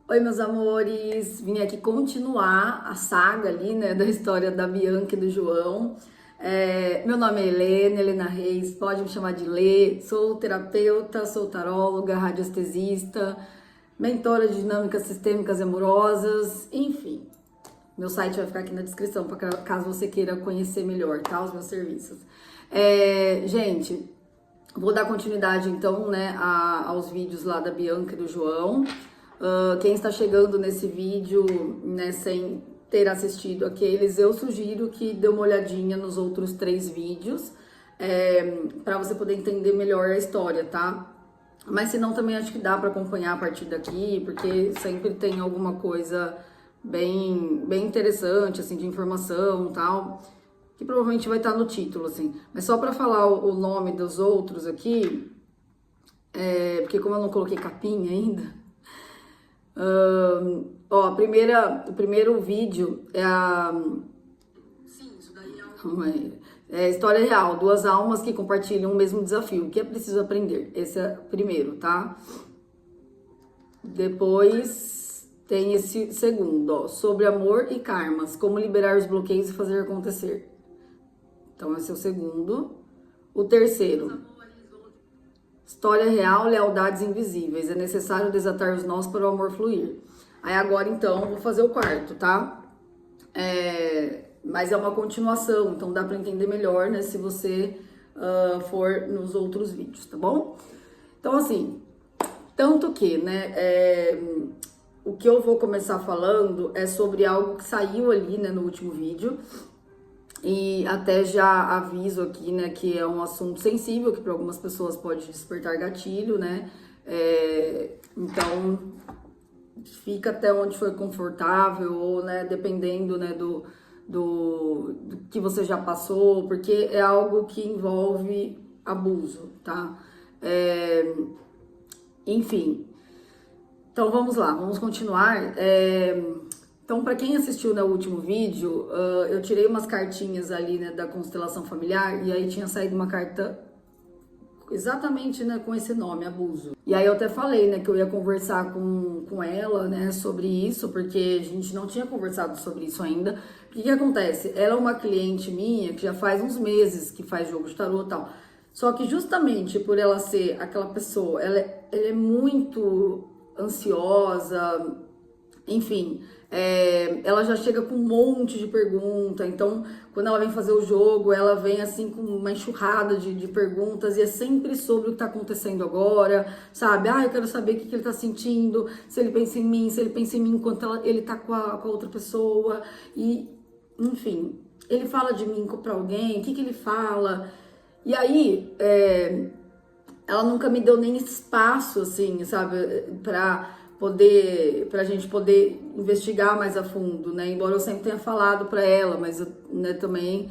Oi, meus amores! Vim aqui continuar a saga ali, né, da história da Bianca e do João. Meu nome é Helena Reis, pode me chamar de Lê. Sou terapeuta, sou taróloga, radiestesista, mentora de dinâmicas sistêmicas e amorosas, enfim. Meu site vai ficar aqui na descrição, para caso você queira conhecer melhor, tá? Os meus serviços. Gente, vou dar continuidade então, né, aos vídeos lá da Bianca e do João. Quem está chegando nesse vídeo, né, sem ter assistido aqueles, eu sugiro que dê uma olhadinha nos outros 3 vídeos, para você poder entender melhor a história, tá? Mas se não, também acho que dá para acompanhar a partir daqui, porque sempre tem alguma coisa bem interessante, assim, de informação e tal, que provavelmente vai estar no título, assim. Mas só para falar o nome dos outros aqui, porque como eu não coloquei capinha ainda, o primeiro vídeo é a história real, 2 almas que compartilham o mesmo desafio. O que é preciso aprender? Esse é o primeiro, tá? Depois tem esse segundo, ó, sobre amor e karmas, como liberar os bloqueios e fazer acontecer. Então esse é o segundo. O terceiro, história real, lealdades invisíveis. É necessário desatar os nós para o amor fluir. Aí agora, então, vou fazer o quarto, tá? Mas é uma continuação, então dá para entender melhor, né? Se você for nos outros vídeos, tá bom? Então, assim, tanto que, né? O que eu vou começar falando é sobre algo que saiu ali, né? No último vídeo. E até já aviso aqui, né, que é um assunto sensível, que para algumas pessoas pode despertar gatilho, né? Então, fica até onde for confortável, ou, né, dependendo, né, do que você já passou, porque é algo que envolve abuso, tá? Enfim, então vamos lá, vamos continuar. Então, para quem assistiu no último vídeo, eu tirei umas cartinhas ali, né, da constelação familiar, e aí tinha saído uma carta exatamente, né, com esse nome, abuso. E aí eu até falei, né, que eu ia conversar com ela, né, sobre isso, porque a gente não tinha conversado sobre isso ainda. O que acontece? Ela é uma cliente minha que já faz uns meses que faz jogo de tarô e tal. Só que justamente por ela ser aquela pessoa, ela é muito ansiosa, enfim, ela já chega com um monte de pergunta. Então, quando ela vem fazer o jogo, ela vem assim com uma enxurrada de perguntas, e é sempre sobre o que tá acontecendo agora, sabe? Eu quero saber o que ele tá sentindo, se ele pensa em mim, se ele pensa em mim enquanto ele tá com a outra pessoa, e enfim, ele fala de mim pra alguém, o que ele fala? E aí, ela nunca me deu nem espaço, assim, sabe, pra gente poder investigar mais a fundo, né? Embora eu sempre tenha falado para ela, mas eu, né, também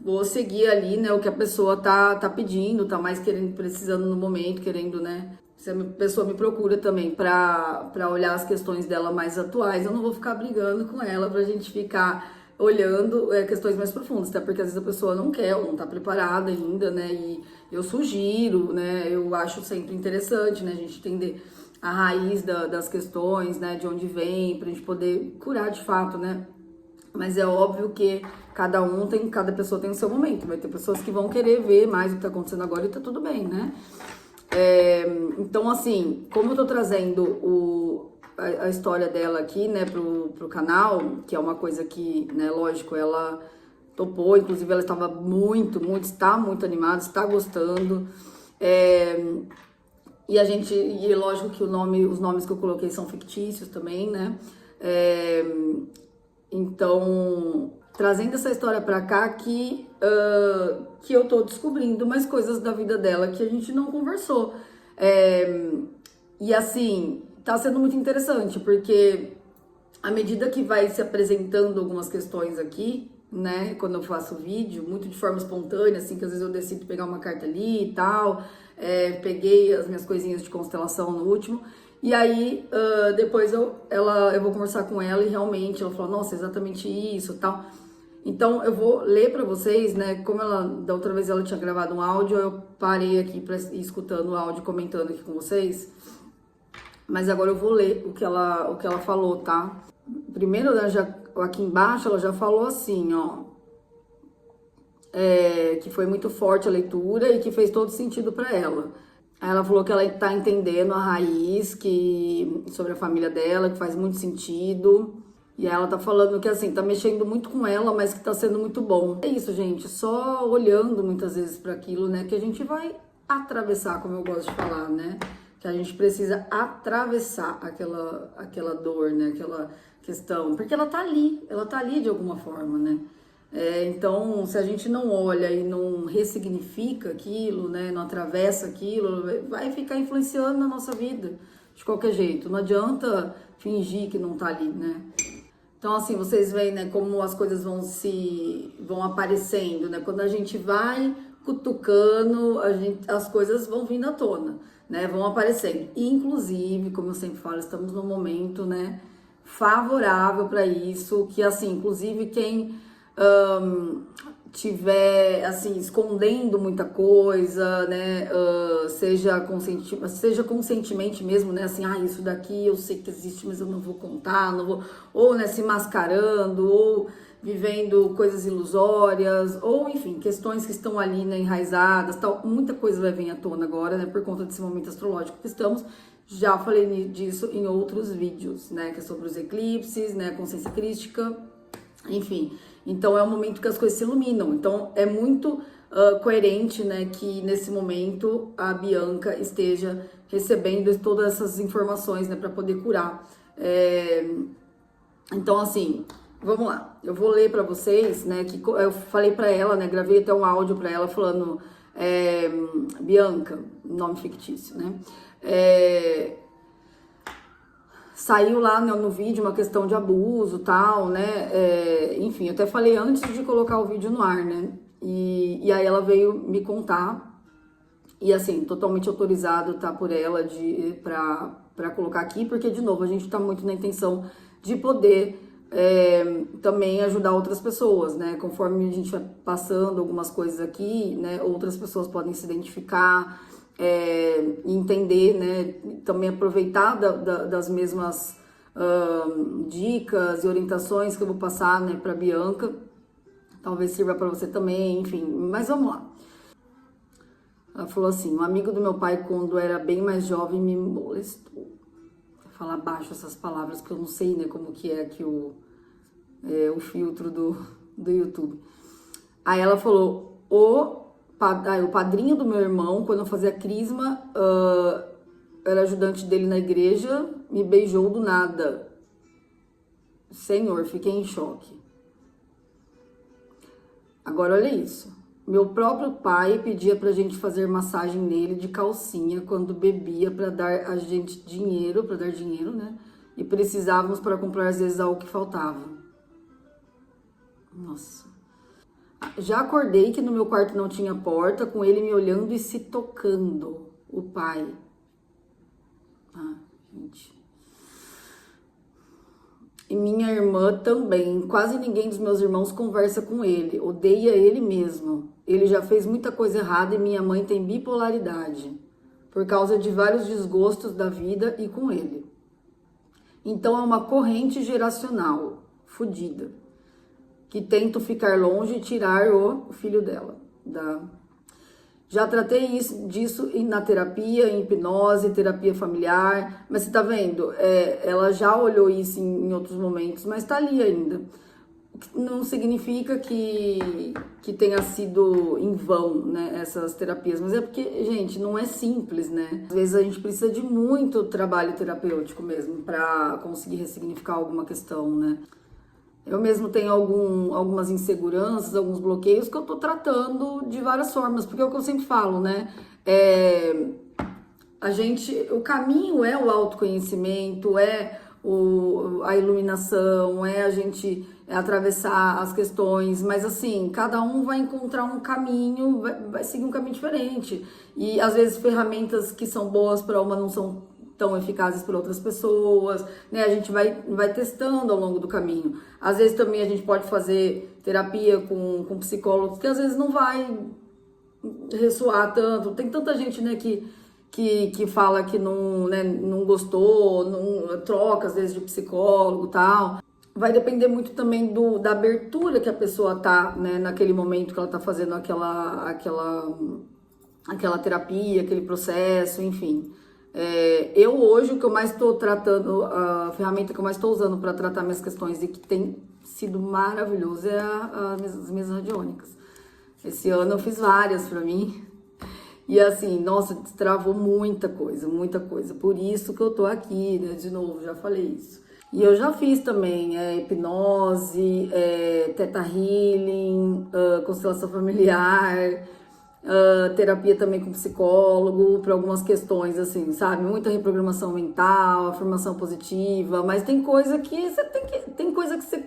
vou seguir ali, né, o que a pessoa tá pedindo, tá mais querendo, precisando no momento, querendo, né? Se a pessoa me procura também para olhar as questões dela mais atuais, eu não vou ficar brigando com ela pra gente ficar olhando questões mais profundas, até porque às vezes a pessoa não quer ou não tá preparada ainda, né? E eu sugiro, né? Eu acho sempre interessante, né? A gente entender a raiz das questões, né? De onde vem, pra gente poder curar de fato, né? Mas é óbvio que cada pessoa tem o seu momento. Vai ter pessoas que vão querer ver mais o que tá acontecendo agora e tá tudo bem, né? Então, assim, como eu tô trazendo a história dela aqui, né, pro canal, que é uma coisa que, né, lógico, ela topou, inclusive ela estava está muito animada, está gostando, e lógico que os nomes que eu coloquei são fictícios também, né, então, trazendo essa história pra cá que eu tô descobrindo mais coisas da vida dela que a gente não conversou, e assim, tá sendo muito interessante, porque à medida que vai se apresentando algumas questões aqui, né, quando eu faço vídeo, muito de forma espontânea, assim, que às vezes eu decido pegar uma carta ali e tal, peguei as minhas coisinhas de constelação no último, e aí depois eu vou conversar com ela e realmente ela falou, nossa, exatamente isso e tal. Então eu vou ler pra vocês, né, como da outra vez ela tinha gravado um áudio, eu parei aqui pra ir escutando o áudio, comentando aqui com vocês. Mas agora eu vou ler o que ela falou, tá? Primeiro, ela aqui embaixo, ela já falou assim, ó. Que foi muito forte a leitura e que fez todo sentido para ela. Aí ela falou que ela tá entendendo a raiz sobre a família dela, que faz muito sentido. E aí ela tá falando que, assim, tá mexendo muito com ela, mas que tá sendo muito bom. É isso, gente, só olhando muitas vezes para aquilo, né, que a gente vai atravessar, como eu gosto de falar, né? Que a gente precisa atravessar aquela dor, né, aquela questão, porque ela tá ali de alguma forma, né? Então, se a gente não olha e não ressignifica aquilo, né, não atravessa aquilo, vai ficar influenciando na nossa vida de qualquer jeito. Não adianta fingir que não tá ali, né? Então, assim, vocês veem, né, como as coisas vão aparecendo, né? Quando a gente vai cutucando, as coisas vão vindo à tona, né? Vão aparecendo. E, inclusive, como eu sempre falo, estamos num momento, né, favorável para isso, que, assim, inclusive quem tiver, assim, escondendo muita coisa, né, seja conscientemente mesmo, né, assim, isso daqui eu sei que existe, mas eu não vou contar, não vou, ou, né, se mascarando, ou vivendo coisas ilusórias, ou, enfim, questões que estão ali, né, enraizadas, tal, muita coisa vai vir à tona agora, né, por conta desse momento astrológico que estamos. Já falei disso em outros vídeos, né, que é sobre os eclipses, né, consciência crística, enfim. Então é um momento que as coisas se iluminam. Então é muito coerente, né, que nesse momento a Bianca esteja recebendo todas essas informações, né, para poder curar. Então, assim, vamos lá. Eu vou ler para vocês, né, que eu falei para ela, né, gravei até um áudio para ela falando Bianca, nome fictício, né? Saiu lá no vídeo uma questão de abuso, tal, né? Enfim, eu até falei antes de colocar o vídeo no ar, né? E aí ela veio me contar, e assim, totalmente autorizado, tá, por ela pra colocar aqui, porque, de novo, a gente tá muito na intenção de poder também ajudar outras pessoas, né? Conforme a gente vai passando algumas coisas aqui, né? Outras pessoas podem se identificar, entender, né, também aproveitar das mesmas dicas e orientações que eu vou passar, né, para Bianca, talvez sirva para você também, enfim, mas vamos lá. Ela falou assim: um amigo do meu pai, quando era bem mais jovem, me molestou. Vou falar baixo essas palavras, porque eu não sei, né, como que é aqui o filtro do YouTube. Aí ela falou: o padrinho do meu irmão, quando eu fazia crisma, era ajudante dele na igreja, me beijou do nada. Senhor, fiquei em choque. Agora olha isso. Meu próprio pai pedia pra gente fazer massagem nele de calcinha quando bebia para dar a gente dinheiro, né? E precisávamos para comprar às vezes algo que faltava. Nossa. Já acordei que no meu quarto não tinha porta, com ele me olhando e se tocando. O pai. Gente. E minha irmã também. Quase ninguém dos meus irmãos conversa com ele. Odeia ele mesmo. Ele já fez muita coisa errada e minha mãe tem bipolaridade. Por causa de vários desgostos da vida e com ele. Então é uma corrente geracional. Fodida. Que tento ficar longe e tirar o filho dela. Já tratei disso na terapia, em hipnose, terapia familiar, mas você tá vendo? Ela já olhou isso em outros momentos, mas tá ali ainda. Não significa que tenha sido em vão, né, essas terapias, mas é porque, gente, não é simples, né? Às vezes a gente precisa de muito trabalho terapêutico mesmo para conseguir ressignificar alguma questão, né? Eu mesmo tenho algumas inseguranças, alguns bloqueios que eu tô tratando de várias formas, porque é o que eu sempre falo, né? O caminho é o autoconhecimento, a iluminação, a gente atravessar as questões, mas assim, cada um vai encontrar um caminho, vai seguir um caminho diferente. E às vezes ferramentas que são boas para uma não são tão eficazes para outras pessoas, né? A gente vai testando ao longo do caminho. Às vezes também a gente pode fazer terapia com psicólogos que às vezes não vai ressoar tanto. Tem tanta gente, né, que que fala que não, né, não gostou, não, troca às vezes de psicólogo e tal. Vai depender muito também da abertura que a pessoa tá, né, naquele momento que ela tá fazendo aquela terapia, aquele processo, enfim. Eu hoje, o que eu mais estou tratando, a ferramenta que eu mais estou usando para tratar minhas questões e que tem sido maravilhoso é as mesas radiônicas. Esse ano eu fiz várias para mim. E assim, nossa, destravou muita coisa, muita coisa. Por isso que eu tô aqui, né? De novo, já falei isso. E eu já fiz também hipnose, teta healing, constelação familiar, terapia também com psicólogo, para algumas questões, assim, sabe? Muita reprogramação mental, afirmação positiva, mas tem coisa que você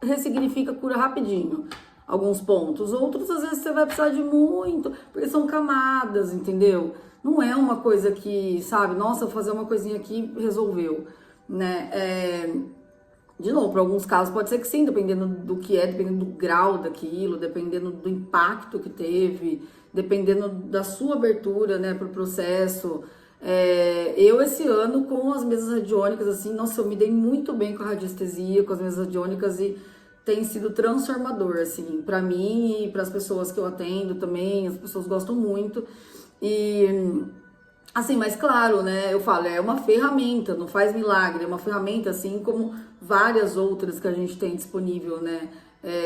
ressignifica, cura rapidinho. Alguns pontos, outros às vezes você vai precisar de muito, porque são camadas, entendeu? Não é uma coisa que, sabe, nossa, vou fazer uma coisinha aqui, resolveu, né? De novo, para alguns casos pode ser que sim, dependendo do que dependendo do grau daquilo, dependendo do impacto que teve, dependendo da sua abertura, né, para o processo. Eu esse ano com as mesas radiônicas, assim, nossa, eu me dei muito bem com a radiestesia, com as mesas radiônicas e tem sido transformador, assim, para mim e para as pessoas que eu atendo também, as pessoas gostam muito. E, assim, mas claro, né, eu falo, é uma ferramenta, não faz milagre, é uma ferramenta, assim como várias outras que a gente tem disponível, né,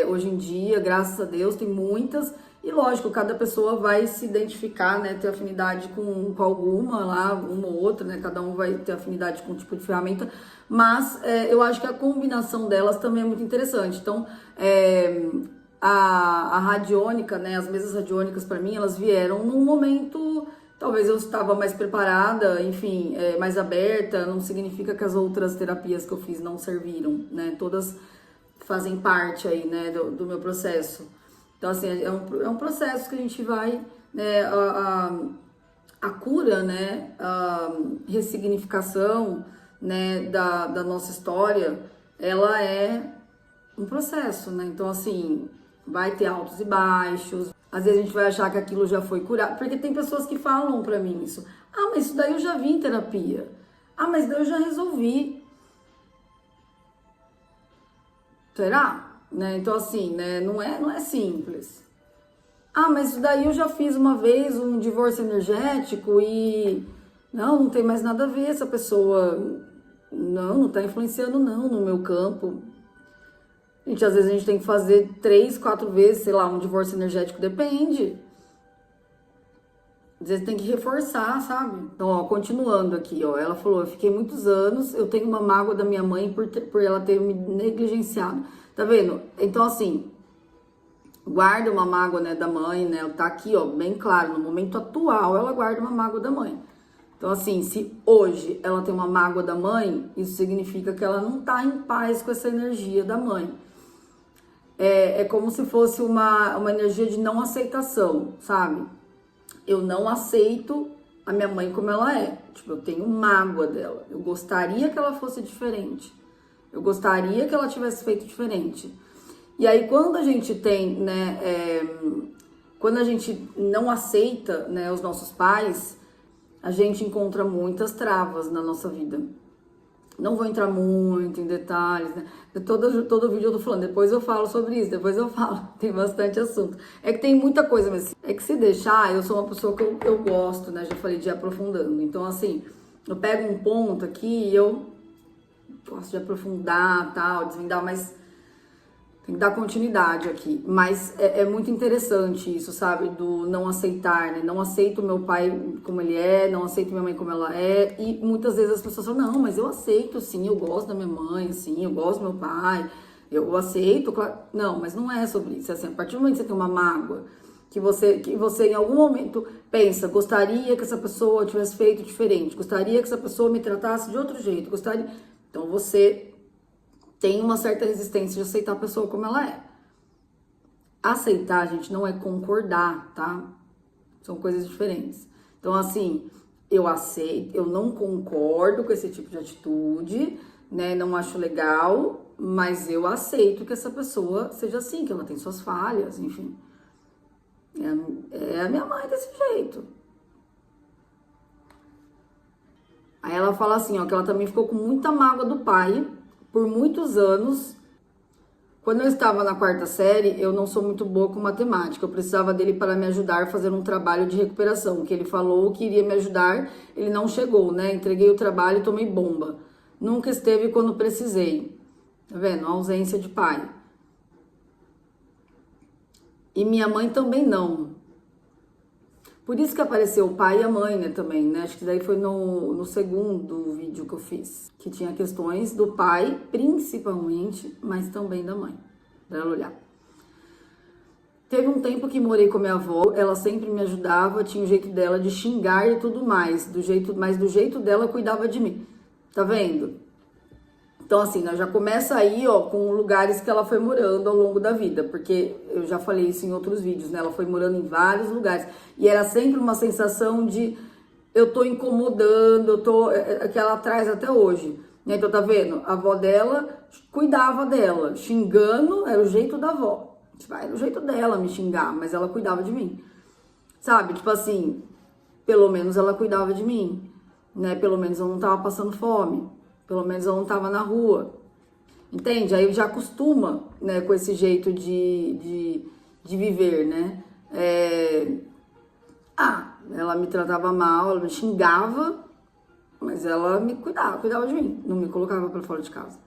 hoje em dia, graças a Deus, tem muitas. E lógico, cada pessoa vai se identificar, né, ter afinidade com alguma lá, uma ou outra, né, cada um vai ter afinidade com um tipo de ferramenta, mas eu acho que a combinação delas também é muito interessante. Então, a radiônica, né, as mesas radiônicas para mim, elas vieram num momento, talvez eu estava mais preparada, enfim, mais aberta, não significa que as outras terapias que eu fiz não serviram, né, todas fazem parte aí, né, do meu processo. Então, assim, é um processo que a gente vai, né, a cura, né, a ressignificação, né, da nossa história, ela é um processo, né? Então, assim, vai ter altos e baixos. Às vezes a gente vai achar que aquilo já foi curado, porque tem pessoas que falam pra mim isso. Ah, mas isso daí eu já vi em terapia. Ah, mas daí eu já resolvi. Será? Né? Então, assim, né, não é simples. Ah, mas isso daí eu já fiz uma vez um divórcio energético e não tem mais nada a ver essa pessoa. Não tá influenciando não no meu campo. Gente, às vezes a gente tem que fazer 3, 4 vezes, sei lá, um divórcio energético, depende. Às vezes tem que reforçar, sabe? Então, ó, continuando aqui, ó, ela falou, eu fiquei muitos anos, eu tenho uma mágoa da minha mãe por ela ter me negligenciado. Tá vendo? Então, assim, guarda uma mágoa, né, da mãe, né? Tá aqui, ó, bem claro, no momento atual ela guarda uma mágoa da mãe. Então, assim, se hoje ela tem uma mágoa da mãe, isso significa que ela não tá em paz com essa energia da mãe. É como se fosse uma energia de não aceitação, sabe? Eu não aceito a minha mãe como ela é. Tipo, eu tenho mágoa dela. Eu gostaria que ela fosse diferente. Eu gostaria que ela tivesse feito diferente. E aí, quando a gente tem, né, quando a gente não aceita, né, os nossos pais, a gente encontra muitas travas na nossa vida. Não vou entrar muito em detalhes, né? Todo vídeo eu tô falando, depois eu falo sobre isso, depois eu falo, tem bastante assunto. É que tem muita coisa, mas é que se deixar, eu sou uma pessoa que eu gosto, né? Já falei de ir aprofundando. Então, assim, eu pego um ponto aqui e eu gosto de aprofundar, tal, desvendar, mas tem que dar continuidade aqui. Mas é muito interessante isso, sabe? Do não aceitar, né? Não aceito meu pai como ele é, não aceito minha mãe como ela é. E muitas vezes as pessoas falam, não, mas eu aceito sim, eu gosto da minha mãe, sim, eu gosto do meu pai, eu aceito, claro. Não, mas não é sobre isso. Assim, a partir do momento que você tem uma mágoa, que você em algum momento pensa, gostaria que essa pessoa tivesse feito diferente, gostaria que essa pessoa me tratasse de outro jeito, gostaria. Então você tem uma certa resistência de aceitar a pessoa como ela é. Aceitar, gente, não é concordar, tá? São coisas diferentes. Então, assim, eu aceito, eu não concordo com esse tipo de atitude, né? Não acho legal, mas eu aceito que essa pessoa seja assim, que ela tem suas falhas, enfim. É a minha mãe desse jeito. Aí ela fala assim, ó, que ela também ficou com muita mágoa do pai por muitos anos. Quando eu estava na 4ª série, eu não sou muito boa com matemática. Eu precisava dele para me ajudar a fazer um trabalho de recuperação, que ele falou que iria me ajudar, ele não chegou, né? Entreguei o trabalho e tomei bomba. Nunca esteve quando precisei. Tá vendo? A ausência de pai. E minha mãe também não. Por isso que apareceu o pai e a mãe, né, também, né? Acho que daí foi no segundo vídeo que eu fiz. Que tinha questões do pai, principalmente, mas também da mãe. Pra ela olhar. Teve um tempo que morei com a minha avó, ela sempre me ajudava, tinha o jeito dela de xingar e tudo mais. Mas do jeito dela, cuidava de mim. Tá vendo? Então, assim, nós já começa aí, ó, com lugares que ela foi morando ao longo da vida, porque eu já falei isso em outros vídeos, né? Ela foi morando em vários lugares e era sempre uma sensação de eu tô incomodando, que ela traz até hoje, né? Então, tá vendo? A avó dela cuidava dela, xingando, era o jeito da avó. Era o jeito dela me xingar, mas ela cuidava de mim, sabe? Tipo assim, pelo menos ela cuidava de mim, né? Pelo menos eu não tava passando fome. Pelo menos eu não tava na rua. Entende? Aí já acostuma, né, com esse jeito de viver, né? Ela me tratava mal, ela me xingava, mas ela me cuidava de mim. Não me colocava pra fora de casa.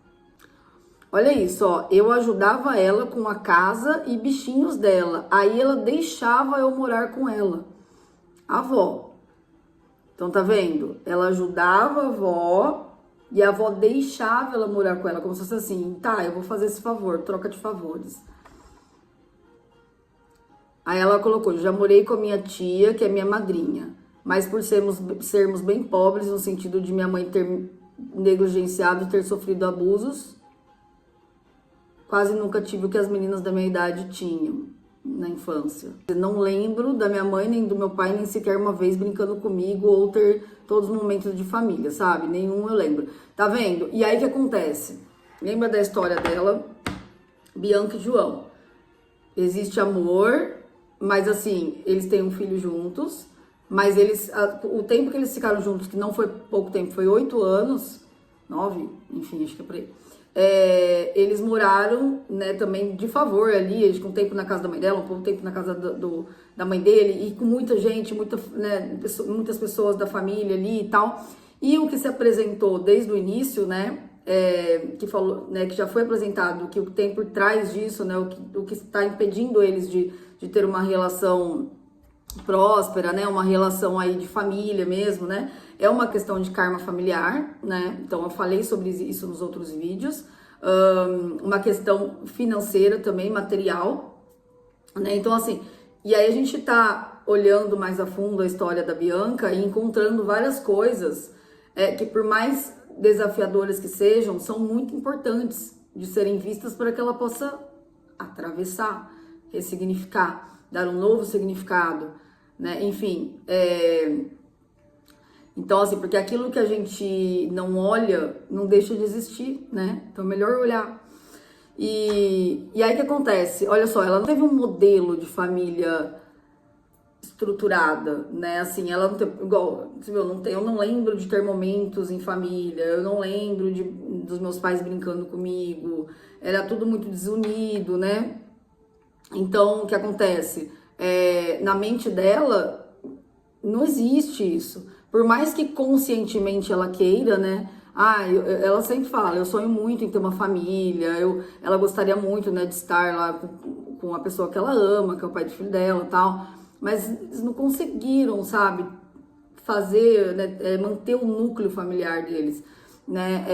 Olha isso, ó. Eu ajudava ela com a casa e bichinhos dela. Aí ela deixava eu morar com ela. A avó. Então, tá vendo? Ela ajudava a avó. E a avó deixava ela morar com ela, como se fosse assim, tá, eu vou fazer esse favor, troca de favores. Aí ela colocou, já morei com a minha tia, que é minha madrinha, mas por sermos bem pobres, no sentido de minha mãe ter negligenciado e ter sofrido abusos, quase nunca tive o que as meninas da minha idade tinham na infância. Eu não lembro da minha mãe, nem do meu pai, nem sequer uma vez brincando comigo ou ter todos os momentos de família, sabe? Nenhum eu lembro. Tá vendo? E aí o que acontece? Lembra da história dela? Bianca e João. Existe amor, mas assim, eles têm um filho juntos, mas o tempo que eles ficaram juntos, que não foi pouco tempo, foi 8 anos, 9, enfim, acho que é por aí. Eles moraram, né, também de favor ali, eles com tempo na casa da mãe dela, um pouco tempo na casa da mãe dele, e com muita gente, muitas pessoas da família ali e tal. E o que se apresentou desde o início, né, que falou, né, que já foi apresentado, que o que tem por trás disso, né, o que está impedindo eles de ter uma relação próspera, né, uma relação aí de família mesmo, né, é uma questão de karma familiar, né, então eu falei sobre isso nos outros vídeos, uma questão financeira também, material, né, então assim, e aí a gente tá olhando mais a fundo a história da Bianca e encontrando várias coisas que por mais desafiadoras que sejam, são muito importantes de serem vistas para que ela possa atravessar, ressignificar, dar um novo significado, né? Enfim, então assim, porque aquilo que a gente não olha, não deixa de existir, né? Então é melhor olhar. E aí o que acontece? Olha só, ela não teve um modelo de família estruturada, né? Assim, ela não tem, igual, eu não lembro de ter momentos em família, eu não lembro dos meus pais brincando comigo, era tudo muito desunido, né? Então, o que acontece? Na mente dela, não existe isso. Por mais que conscientemente ela queira, né? Ela sempre fala, eu sonho muito em ter uma família, ela gostaria muito, né, de estar lá com a pessoa que ela ama, que é o pai do filho dela e tal, mas eles não conseguiram, sabe, fazer, né, manter o núcleo familiar deles, né?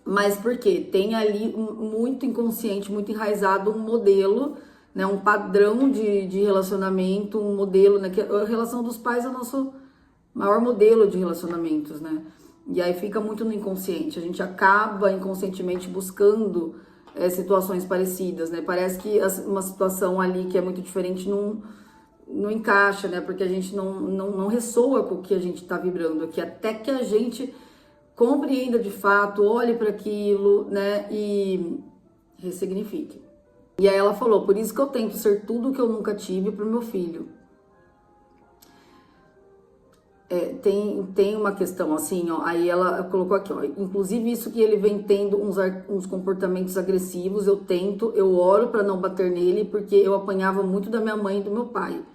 Mas por quê? Tem ali muito inconsciente, muito enraizado um modelo, né, um padrão de relacionamento, um modelo, né, que a relação dos pais é o nosso maior modelo de relacionamentos, né? E aí fica muito no inconsciente, a gente acaba inconscientemente buscando situações parecidas, né? Parece que uma situação ali que é muito diferente não encaixa, né? Porque a gente não ressoa com o que a gente tá vibrando aqui, até que a gente compreenda de fato, olhe para aquilo, né? E ressignifique. E aí ela falou, por isso que eu tento ser tudo que eu nunca tive pro meu filho. tem uma questão assim, ó, aí ela colocou aqui, ó, inclusive isso que ele vem tendo uns comportamentos agressivos, eu oro para não bater nele, porque eu apanhava muito da minha mãe e do meu pai,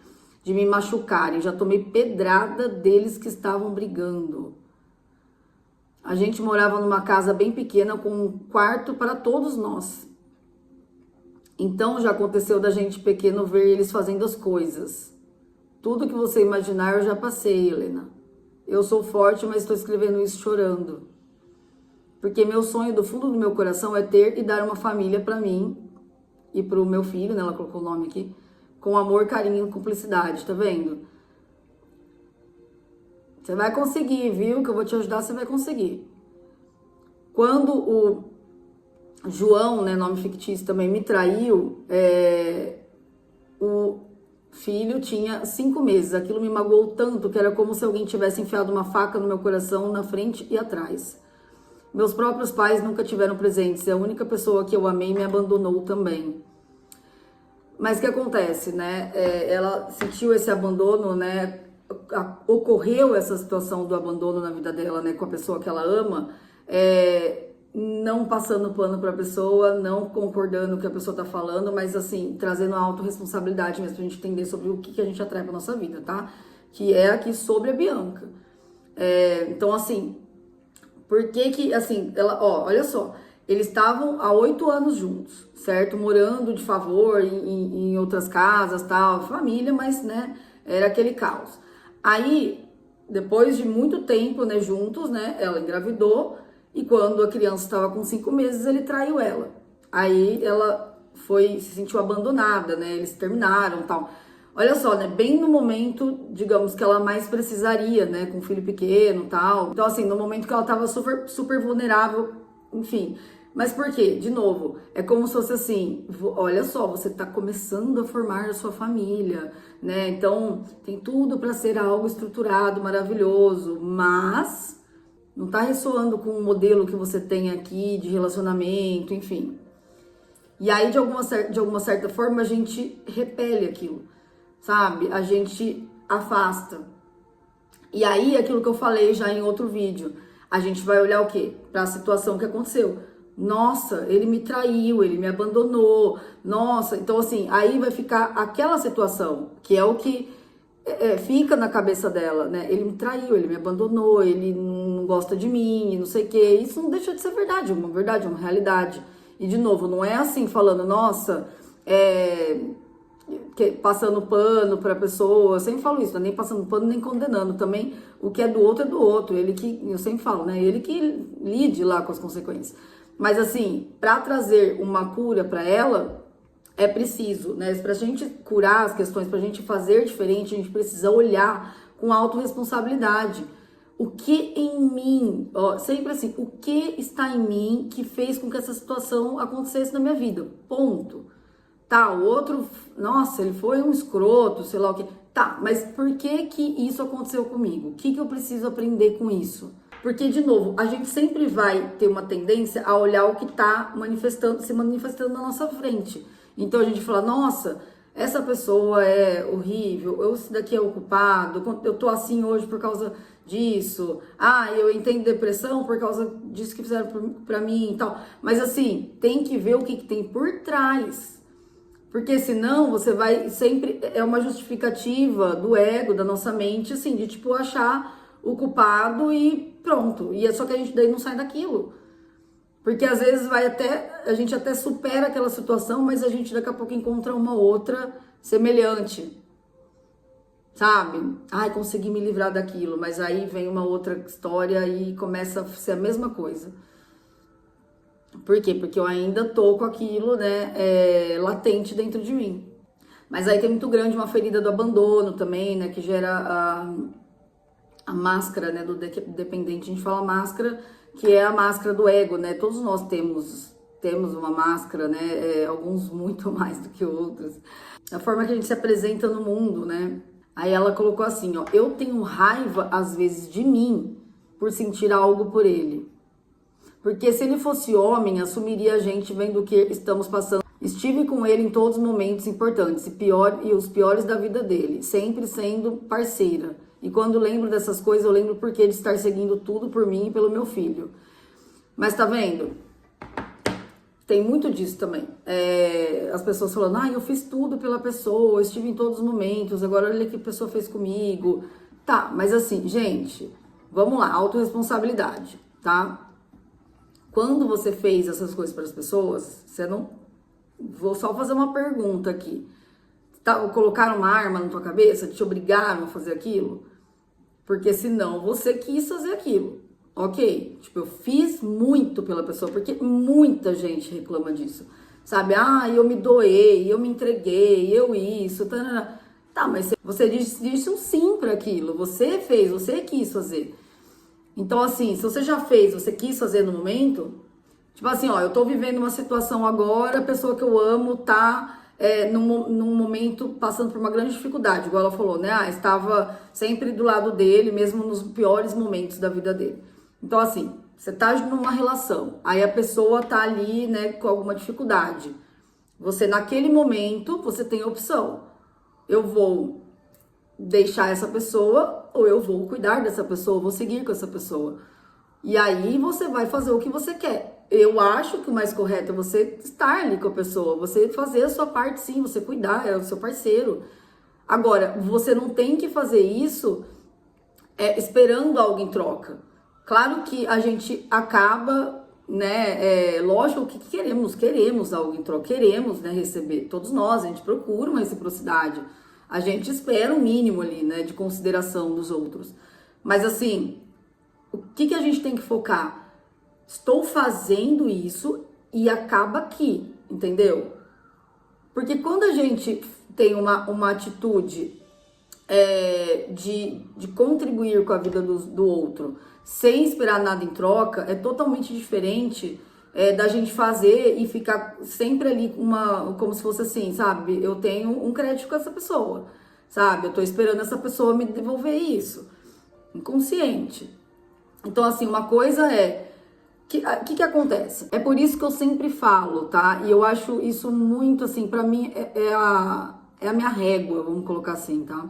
de me machucarem, já tomei pedrada deles que estavam brigando. A gente morava numa casa bem pequena com um quarto para todos nós. Então já aconteceu da gente pequeno ver eles fazendo as coisas. Tudo que você imaginar eu já passei, Helena. Eu sou forte, mas estou escrevendo isso chorando. Porque meu sonho do fundo do meu coração é ter e dar uma família para mim e para o meu filho, né? Ela colocou o nome aqui, com amor, carinho e cumplicidade, tá vendo? Você vai conseguir, viu? Que eu vou te ajudar, você vai conseguir. Quando o João, né, nome fictício, também me traiu, o filho tinha 5 meses. Aquilo me magoou tanto que era como se alguém tivesse enfiado uma faca no meu coração na frente e atrás. Meus próprios pais nunca tiveram presentes. A única pessoa que eu amei me abandonou também. Mas o que acontece, né? Ela sentiu esse abandono, né? Ocorreu essa situação do abandono na vida dela, né? Com a pessoa que ela ama. Não passando pano para a pessoa, não concordando com o que a pessoa tá falando, mas assim, trazendo a autorresponsabilidade mesmo pra gente entender sobre o que a gente atrai pra nossa vida, tá? Que é aqui sobre a Bianca. Então, assim, por que assim, ela, ó, olha só, eles estavam há 8 anos juntos, certo? Morando de favor em outras casas, tal, família, mas, né, era aquele caos. Aí, depois de muito tempo, né, juntos, né, ela engravidou. E quando a criança estava com 5 meses, ele traiu ela. Aí ela se sentiu abandonada, né? Eles terminaram e tal. Olha só, né? Bem no momento, digamos, que ela mais precisaria, né? Com um filho pequeno e tal. Então, assim, no momento que ela estava super, super vulnerável, enfim. Mas por quê? De novo, é como se fosse assim, olha só, você está começando a formar a sua família, né? Então, tem tudo para ser algo estruturado, maravilhoso, mas não tá ressoando com o modelo que você tem aqui de relacionamento, enfim. E aí, de alguma certa forma, a gente repele aquilo, sabe? A gente afasta. E aí, aquilo que eu falei já em outro vídeo, a gente vai olhar o quê? Para a situação que aconteceu. Nossa, ele me traiu, ele me abandonou. Nossa, então assim, aí vai ficar aquela situação, que é o que fica na cabeça dela, né? Ele me traiu, ele me abandonou, ele não gosta de mim, não sei o quê. Isso não deixa de ser verdade, é uma realidade. E de novo, não é assim falando, nossa, passando pano pra pessoa. Eu sempre falo isso, não é nem passando pano, nem condenando. Também o que é do outro é do outro. Ele que, eu sempre falo, né? Ele que lide lá com as consequências. Mas assim, pra trazer uma cura pra ela, é preciso, né? Pra gente curar as questões, pra gente fazer diferente, a gente precisa olhar com autorresponsabilidade. O que em mim, ó, sempre assim, o que está em mim que fez com que essa situação acontecesse na minha vida? Ponto. Tá, o outro, nossa, ele foi um escroto, sei lá o que. Tá, mas por que que isso aconteceu comigo? O que que eu preciso aprender com isso? Porque, de novo, a gente sempre vai ter uma tendência a olhar o que tá se manifestando na nossa frente. Então a gente fala, nossa, essa pessoa é horrível, esse daqui é o culpado, eu tô assim hoje por causa disso, eu entendo depressão por causa disso que fizeram pra mim e tal. Mas assim, tem que ver o que tem por trás. Porque senão você vai sempre, é uma justificativa do ego, da nossa mente, assim, de tipo achar o culpado e pronto. E é só que a gente daí não sai daquilo. Porque às vezes a gente até supera aquela situação, mas a gente daqui a pouco encontra uma outra semelhante. Sabe? Consegui me livrar daquilo, mas aí vem uma outra história e começa a ser a mesma coisa. Por quê? Porque eu ainda tô com aquilo, né, latente dentro de mim. Mas aí tem muito grande uma ferida do abandono também, né, que gera a máscara, né, do dependente. A gente fala máscara, que é a máscara do ego, né? Todos nós temos uma máscara, né? Alguns muito mais do que outros. A forma que a gente se apresenta no mundo, né? Aí ela colocou assim, ó, eu tenho raiva às vezes de mim por sentir algo por ele. Porque se ele fosse homem, assumiria a gente vendo o que estamos passando. Estive com ele em todos os momentos importantes e os piores da vida dele, sempre sendo parceira. E quando lembro dessas coisas, eu lembro por que de estar seguindo tudo por mim e pelo meu filho. Mas tá vendo? Tem muito disso também. As pessoas falando, eu fiz tudo pela pessoa, eu estive em todos os momentos, agora olha o que a pessoa fez comigo. Tá, mas assim, gente, vamos lá, autorresponsabilidade, tá? Quando você fez essas coisas para as pessoas, você não... Vou só fazer uma pergunta aqui. Colocaram uma arma na tua cabeça, te obrigaram a fazer aquilo? Porque senão você quis fazer aquilo. Ok? Tipo, eu fiz muito pela pessoa, porque muita gente reclama disso. Sabe? Eu me doei, eu me entreguei, eu isso. Tá, mas você disse um sim para aquilo. Você fez, você quis fazer. Então, assim, se você já fez, você quis fazer no momento, tipo assim, eu tô vivendo uma situação agora, a pessoa que eu amo tá num momento passando por uma grande dificuldade, igual ela falou, né? Estava sempre do lado dele, mesmo nos piores momentos da vida dele. Então, assim, você tá numa relação, aí a pessoa tá ali, né, com alguma dificuldade. Você, naquele momento, você tem a opção. Eu vou deixar essa pessoa ou eu vou cuidar dessa pessoa, vou seguir com essa pessoa. E aí você vai fazer o que você quer. Eu acho que o mais correto é você estar ali com a pessoa, você fazer a sua parte sim, você cuidar, é o seu parceiro. Agora, você não tem que fazer isso esperando algo em troca. Claro que a gente acaba, né, lógico que queremos algo em troca, queremos, né, receber. Todos nós, a gente procura uma reciprocidade. A gente espera o mínimo ali, né, de consideração dos outros. Mas assim, o que a gente tem que focar? Estou fazendo isso e acaba aqui, entendeu? Porque quando a gente tem uma atitude de contribuir com a vida do outro sem esperar nada em troca, é totalmente diferente da gente fazer e ficar sempre ali como se fosse assim, sabe? Eu tenho um crédito com essa pessoa, sabe? Eu tô esperando essa pessoa me devolver isso. Inconsciente. Então, assim, uma coisa o que acontece? É por isso que eu sempre falo, tá? E eu acho isso muito, assim, pra mim é a minha régua, vamos colocar assim, tá?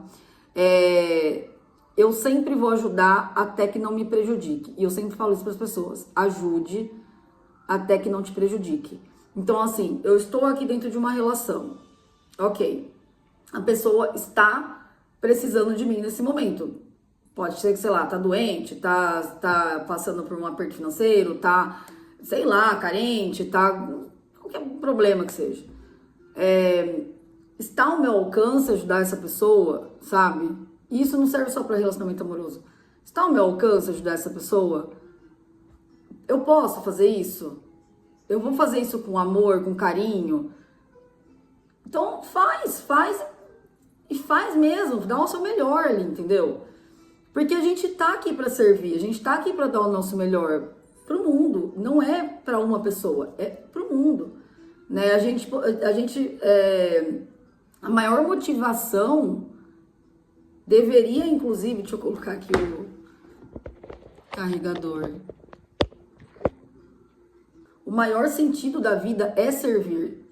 Eu sempre vou ajudar até que não me prejudique. E eu sempre falo isso pras pessoas. Ajude até que não te prejudique. Então, assim, eu estou aqui dentro de uma relação. Ok. A pessoa está precisando de mim nesse momento. Pode ser que, sei lá, tá doente, tá passando por um aperto financeiro, tá, sei lá, carente, tá... Qualquer problema que seja. Está ao meu alcance ajudar essa pessoa, sabe? E isso não serve só para relacionamento amoroso. Está ao meu alcance ajudar essa pessoa? Eu posso fazer isso? Eu vou fazer isso com amor, com carinho? Então faz e faz mesmo, dá o seu melhor ali, entendeu? Porque a gente tá aqui para servir, a gente tá aqui para dar o nosso melhor pro mundo, não é para uma pessoa, é pro mundo, né? A maior motivação deveria, inclusive, deixa eu colocar aqui o carregador. O maior sentido da vida é servir.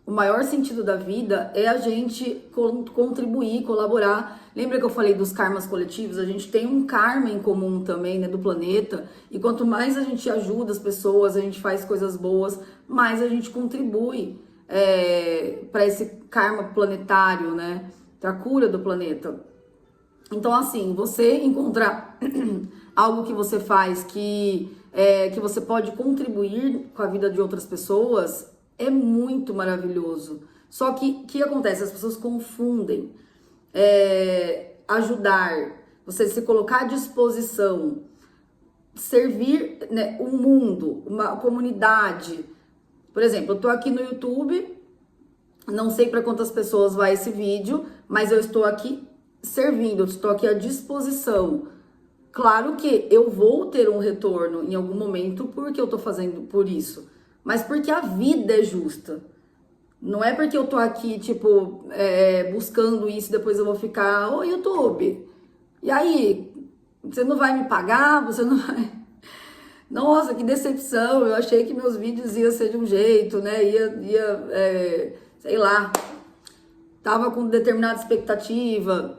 O maior sentido da vida é a gente contribuir, colaborar. Lembra que eu falei dos karmas coletivos? A gente tem um karma em comum também, né, do planeta. E quanto mais a gente ajuda as pessoas, a gente faz coisas boas, mais a gente contribui para esse karma planetário, né? Para a cura do planeta. Então, assim, você encontrar algo que você faz que você pode contribuir com a vida de outras pessoas é muito maravilhoso. Só que o que acontece? As pessoas confundem ajudar, você se colocar à disposição, servir, né, um mundo, uma comunidade. Por exemplo, eu tô aqui no YouTube, não sei para quantas pessoas vai esse vídeo, mas eu estou aqui servindo, eu estou aqui à disposição. Claro que eu vou ter um retorno em algum momento porque eu tô fazendo por isso, mas porque a vida é justa. Não é porque eu tô aqui, tipo, buscando isso, depois eu vou ficar, ô YouTube, e aí? Você não vai me pagar? Você não vai... Nossa, que decepção, eu achei que meus vídeos iam ser de um jeito, né? Sei lá, tava com determinada expectativa.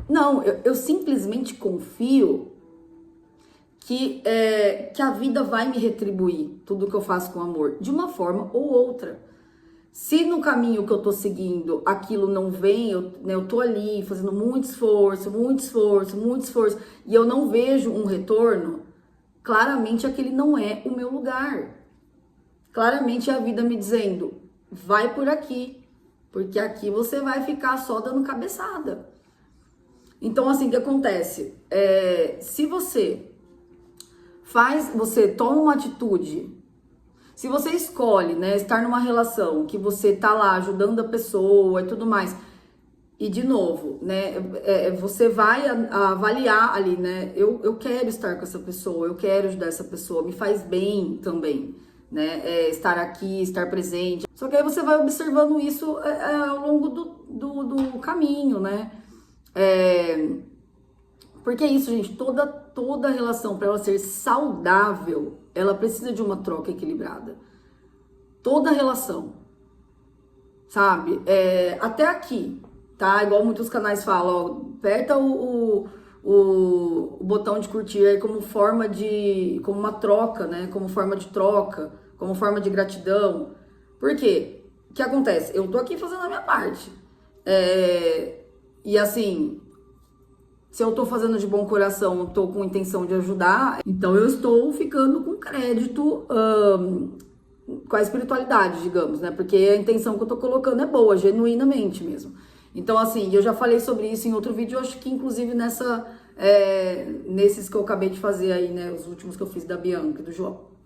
Não, eu simplesmente confio que a vida vai me retribuir tudo que eu faço com amor, de uma forma ou outra. Se no caminho que eu tô seguindo aquilo não vem, eu tô ali fazendo muito esforço, e eu não vejo um retorno, claramente aquele não é o meu lugar. Claramente é a vida me dizendo, vai por aqui, porque aqui você vai ficar só dando cabeçada. Então, assim, o que acontece? Se você toma uma atitude, se você escolhe, né, estar numa relação que você tá lá ajudando a pessoa e tudo mais, e de novo, né, você vai avaliar ali, né, eu quero estar com essa pessoa, eu quero ajudar essa pessoa, me faz bem também, né, estar aqui, estar presente. Só que aí você vai observando isso ao longo do caminho, né, porque é isso, gente, toda relação, para ela ser saudável, ela precisa de uma troca equilibrada. Toda relação, sabe? Até aqui, tá? Igual muitos canais falam, ó, aperta o botão de curtir aí como como uma troca, né? Como forma de troca, como forma de gratidão. Por quê? O que acontece? Eu tô aqui fazendo a minha parte. E assim, se eu tô fazendo de bom coração, tô com intenção de ajudar, então eu estou ficando com crédito com a espiritualidade, digamos, né? Porque a intenção que eu tô colocando é boa, genuinamente mesmo. Então, assim, eu já falei sobre isso em outro vídeo, eu acho que inclusive nesses que eu acabei de fazer aí, né? Os últimos que eu fiz da Bianca e do João.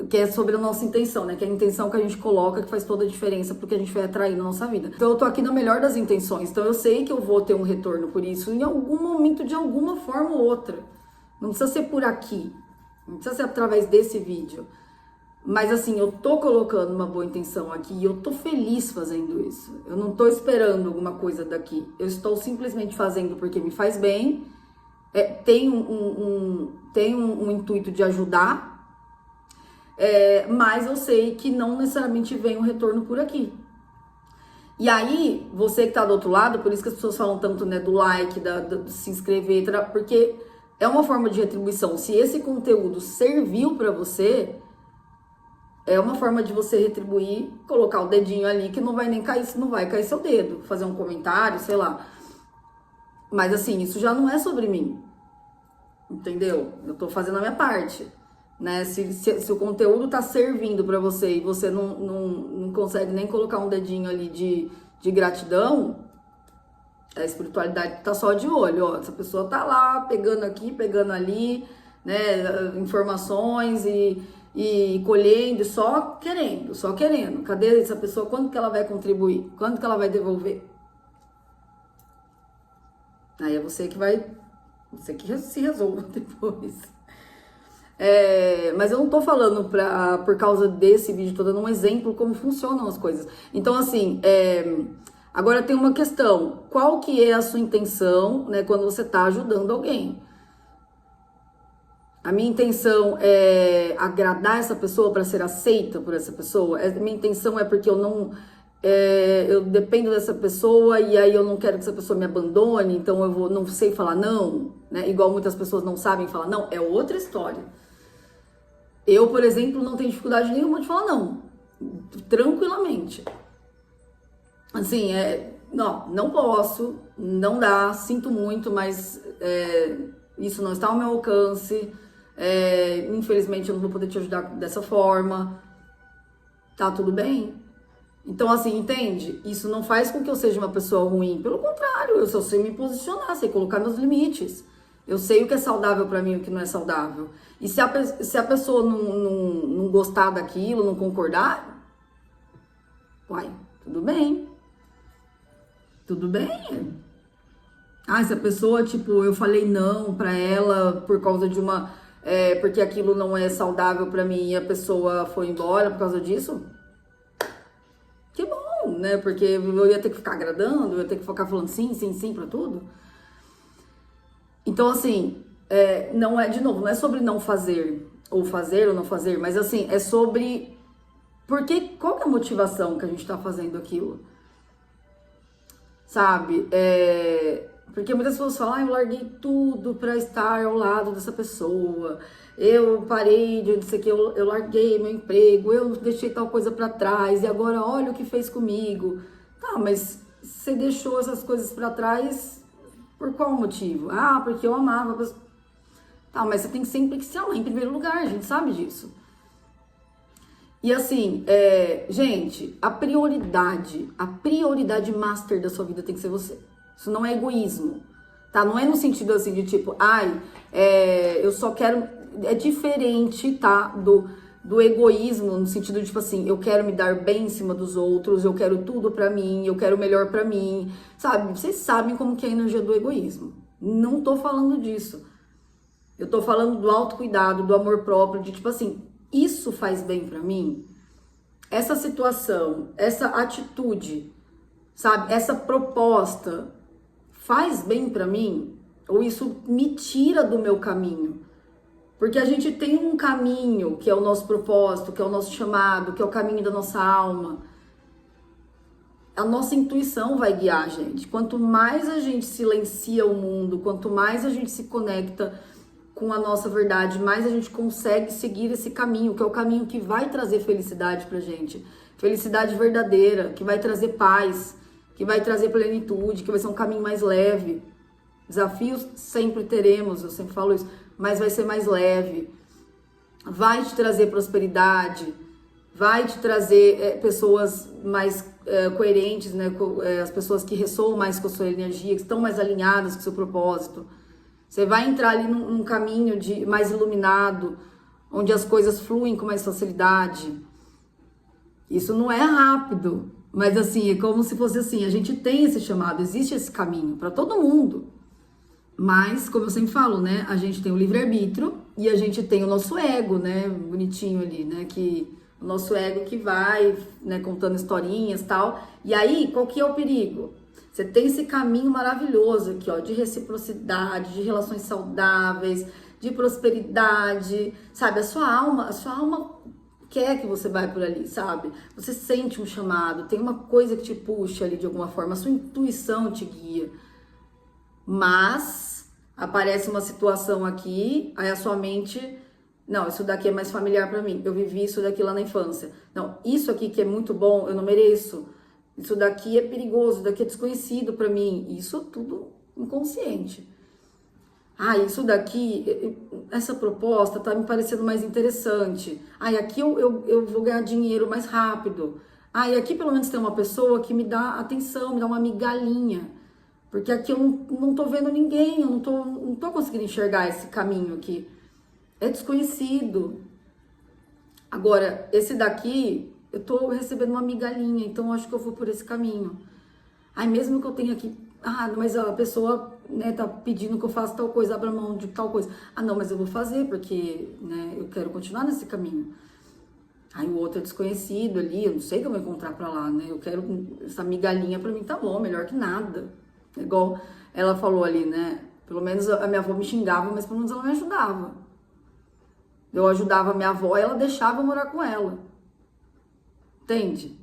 Que é sobre a nossa intenção, né? Que é a intenção que a gente coloca que faz toda a diferença porque a gente vai atrair na nossa vida. Então eu tô aqui na melhor das intenções. Então eu sei que eu vou ter um retorno por isso em algum momento, de alguma forma ou outra. Não precisa ser por aqui. Não precisa ser através desse vídeo. Mas assim, eu tô colocando uma boa intenção aqui e eu tô feliz fazendo isso. Eu não tô esperando alguma coisa daqui. Eu estou simplesmente fazendo porque me faz bem. Tem um intuito de ajudar. Mas eu sei que não necessariamente vem um retorno por aqui. E aí, você que tá do outro lado, por isso que as pessoas falam tanto, né, do like, de se inscrever, porque é uma forma de retribuição. Se esse conteúdo serviu pra você, é uma forma de você retribuir, colocar o dedinho ali, que não vai nem cair, não vai cair seu dedo, fazer um comentário, sei lá. Mas assim, isso já não é sobre mim, entendeu? Eu tô fazendo a minha parte. Né? Se o conteúdo tá servindo para você e você não consegue nem colocar um dedinho ali de gratidão, a espiritualidade tá só de olho, ó. Essa pessoa tá lá pegando aqui, pegando ali, né, informações e colhendo, só querendo. Cadê essa pessoa? Quando que ela vai contribuir? Quando que ela vai devolver? Aí é você que se resolva depois. Mas eu não tô falando por causa desse vídeo, tô dando um exemplo como funcionam as coisas. Então, assim, agora tem uma questão. Qual que é a sua intenção, né, quando você tá ajudando alguém? A minha intenção é agradar essa pessoa para ser aceita por essa pessoa? A minha intenção é porque eu dependo dessa pessoa e aí eu não quero que essa pessoa me abandone, então eu não sei falar não, né? Igual muitas pessoas não sabem falar não, é outra história. Eu, por exemplo, não tenho dificuldade nenhuma de falar não, tranquilamente. Assim, não posso, não dá, sinto muito, mas isso não está ao meu alcance, infelizmente eu não vou poder te ajudar dessa forma, tá tudo bem? Então, assim, entende? Isso não faz com que eu seja uma pessoa ruim, pelo contrário, eu só sei me posicionar, sei colocar meus limites. Eu sei o que é saudável pra mim e o que não é saudável. E se a pessoa não gostar daquilo, não concordar, uai, tudo bem. Tudo bem. Se a pessoa, tipo, eu falei não pra ela por causa de porque aquilo não é saudável pra mim e a pessoa foi embora por causa disso, que bom, né? Porque eu ia ter que ficar agradando, eu ia ter que ficar falando sim pra tudo. Então, assim, não é sobre não fazer ou não fazer, mas assim, é sobre qual que é a motivação que a gente tá fazendo aquilo, sabe? Porque muitas pessoas falam, eu larguei tudo pra estar ao lado dessa pessoa, eu parei de não sei o que, eu larguei meu emprego, eu deixei tal coisa pra trás e agora olha o que fez comigo. Tá, mas você deixou essas coisas pra trás por qual motivo? Ah, porque eu amava a pessoa. Tá, mas você tem sempre que se amar em primeiro lugar, a gente sabe disso. E assim, gente, a prioridade master da sua vida tem que ser você. Isso não é egoísmo, tá? Não é no sentido assim de tipo, eu só quero... É diferente, tá? Do egoísmo, no sentido de tipo assim, eu quero me dar bem em cima dos outros, eu quero tudo pra mim, eu quero o melhor pra mim, sabe? Vocês sabem como que é a energia do egoísmo. Não tô falando disso. Eu tô falando do autocuidado, do amor próprio, de tipo assim, isso faz bem pra mim? Essa situação, essa atitude, sabe? Essa proposta faz bem pra mim? Ou isso me tira do meu caminho? Porque a gente tem um caminho que é o nosso propósito, que é o nosso chamado, que é o caminho da nossa alma. A nossa intuição vai guiar a gente. Quanto mais a gente silencia o mundo, quanto mais a gente se conecta com a nossa verdade, mais a gente consegue seguir esse caminho, que é o caminho que vai trazer felicidade pra gente. Felicidade verdadeira, que vai trazer paz, que vai trazer plenitude, que vai ser um caminho mais leve. Desafios sempre teremos, eu sempre falo isso, mas vai ser mais leve. Vai te trazer prosperidade, vai te trazer pessoas mais coerentes, né? As pessoas que ressoam mais com a sua energia, que estão mais alinhadas com o seu propósito. Você vai entrar ali num caminho mais iluminado, onde as coisas fluem com mais facilidade. Isso não é rápido, mas assim, é como se fosse assim, a gente tem esse chamado, existe esse caminho para todo mundo. Mas, como eu sempre falo, né, a gente tem o livre-arbítrio e a gente tem o nosso ego, né, bonitinho ali, né, que o nosso ego que vai, né, contando historinhas e tal. E aí, qual que é o perigo? Você tem esse caminho maravilhoso aqui, ó, de reciprocidade, de relações saudáveis, de prosperidade, sabe? A sua alma quer que você vai por ali, sabe? Você sente um chamado, tem uma coisa que te puxa ali de alguma forma, a sua intuição te guia. Mas aparece uma situação aqui, aí a sua mente, não, isso daqui é mais familiar pra mim, eu vivi isso daqui lá na infância. Não, isso aqui que é muito bom, eu não mereço. Isso daqui é perigoso, isso daqui é desconhecido pra mim. Isso tudo inconsciente. Isso daqui, essa proposta tá me parecendo mais interessante. Aqui eu vou ganhar dinheiro mais rápido. E aqui pelo menos tem uma pessoa que me dá atenção, me dá uma migalhinha. Porque aqui eu não tô vendo ninguém, eu não tô conseguindo enxergar esse caminho aqui. É desconhecido. Agora, esse daqui, eu tô recebendo uma migalhinha, então eu acho que eu vou por esse caminho. Mesmo que eu tenha aqui, mas a pessoa, né, tá pedindo que eu faça tal coisa, abra mão de tal coisa. Não, mas eu vou fazer, porque, né, eu quero continuar nesse caminho. O outro é desconhecido ali, eu não sei que eu vou encontrar pra lá, né? Eu quero essa migalhinha pra mim, tá bom, melhor que nada. Igual ela falou ali, né? Pelo menos a minha avó me xingava, mas pelo menos ela me ajudava. Eu ajudava a minha avó e ela deixava eu morar com ela. Entende?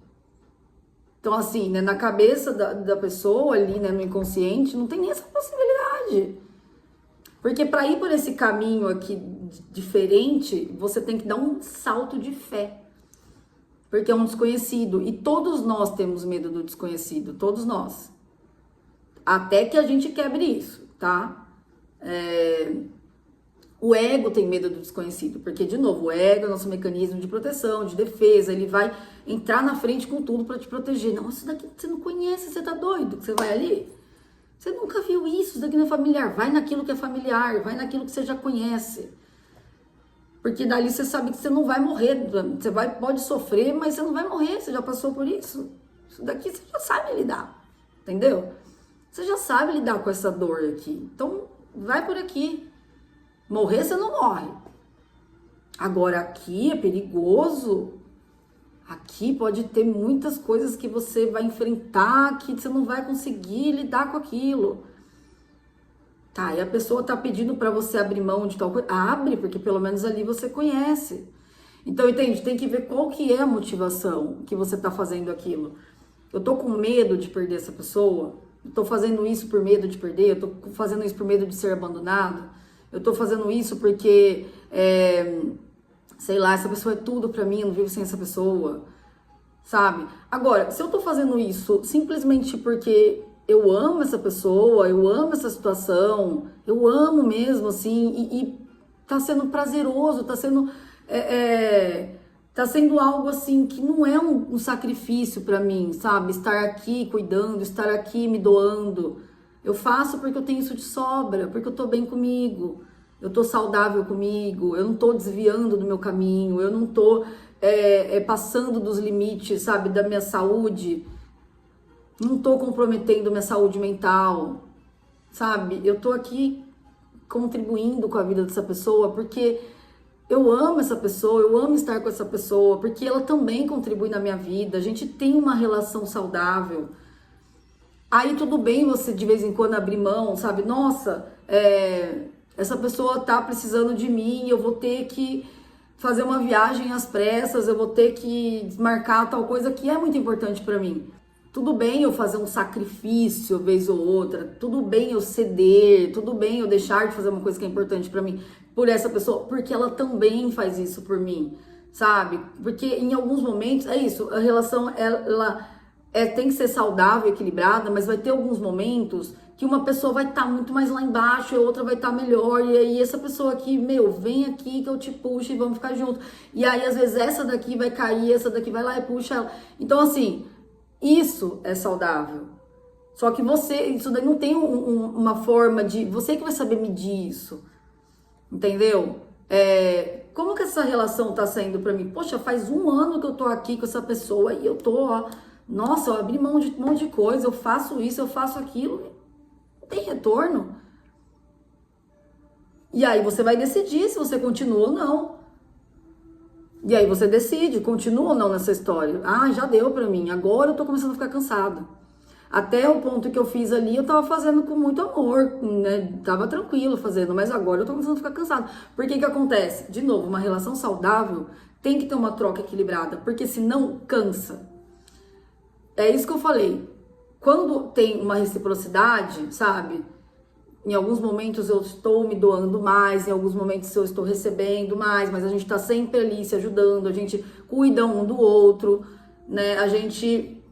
Então, assim, né, na cabeça da pessoa ali, né, no inconsciente, não tem nem essa possibilidade. Porque para ir por esse caminho aqui diferente, você tem que dar um salto de fé. Porque é um desconhecido. E todos nós temos medo do desconhecido. Todos nós. Até que a gente quebre isso, tá? O ego tem medo do desconhecido, porque, de novo, o ego é o nosso mecanismo de proteção, de defesa, ele vai entrar na frente com tudo pra te proteger. Não, isso daqui você não conhece, você tá doido que você vai ali? Você nunca viu isso daqui não é familiar. Vai naquilo que é familiar, vai naquilo que você já conhece. Porque dali você sabe que você não vai morrer, pode sofrer, mas você não vai morrer, você já passou por isso. Isso daqui você já sabe lidar, entendeu? Você já sabe lidar com essa dor aqui. Então, vai por aqui. Morrer, você não morre. Agora, aqui é perigoso. Aqui pode ter muitas coisas que você vai enfrentar, que você não vai conseguir lidar com aquilo. E a pessoa tá pedindo para você abrir mão de tal coisa. Abre, porque pelo menos ali você conhece. Então, entende? Tem que ver qual que é a motivação que você tá fazendo aquilo. Eu tô com medo de perder essa pessoa? Eu tô fazendo isso por medo de perder? Eu tô fazendo isso por medo de ser abandonado? Eu tô fazendo isso porque, sei lá, essa pessoa é tudo pra mim, eu não vivo sem essa pessoa, sabe? Agora, se eu tô fazendo isso simplesmente porque eu amo essa pessoa, eu amo essa situação, eu amo mesmo, assim, e tá sendo prazeroso, tá sendo algo assim que não é um sacrifício pra mim, sabe? Estar aqui cuidando, estar aqui me doando. Eu faço porque eu tenho isso de sobra, porque eu tô bem comigo, eu tô saudável comigo, eu não tô desviando do meu caminho, eu não tô passando dos limites, sabe, da minha saúde, não tô comprometendo minha saúde mental, sabe? Eu tô aqui contribuindo com a vida dessa pessoa porque eu amo essa pessoa, eu amo estar com essa pessoa, porque ela também contribui na minha vida, a gente tem uma relação saudável. Aí tudo bem você de vez em quando abrir mão, sabe? Nossa, essa pessoa tá precisando de mim, eu vou ter que fazer uma viagem às pressas, eu vou ter que desmarcar tal coisa que é muito importante pra mim. Tudo bem eu fazer um sacrifício vez ou outra, tudo bem eu ceder, tudo bem eu deixar de fazer uma coisa que é importante pra mim por essa pessoa, porque ela também faz isso por mim, sabe? Porque em alguns momentos, é isso, a relação, ela tem que ser saudável, equilibrada, mas vai ter alguns momentos que uma pessoa vai estar muito mais lá embaixo e a outra vai estar melhor, e aí essa pessoa aqui, meu, vem aqui que eu te puxo e vamos ficar junto. E aí, às vezes, essa daqui vai cair, essa daqui vai lá e puxa ela. Então, assim, isso é saudável. Só que isso daí não tem uma forma de... Você que vai saber medir isso, entendeu? Como que essa relação tá saindo pra mim? Poxa, faz 1 ano que eu tô aqui com essa pessoa e eu tô, ó... Nossa, eu abri mão de um monte de coisa, eu faço isso, eu faço aquilo, não tem retorno. E aí você vai decidir se você continua ou não. E aí você decide, continua ou não nessa história. Ah, já deu pra mim, agora eu tô começando a ficar cansada. Até o ponto que eu fiz ali, eu tava fazendo com muito amor, né? Tava tranquilo fazendo, mas agora eu tô começando a ficar cansada. Por que que acontece? De novo, uma relação saudável tem que ter uma troca equilibrada, porque senão cansa. É isso que eu falei. Quando tem uma reciprocidade, sabe? Em alguns momentos eu estou me doando mais, em alguns momentos eu estou recebendo mais, mas a gente tá sempre ali se ajudando, a gente cuida um do outro, né? A gente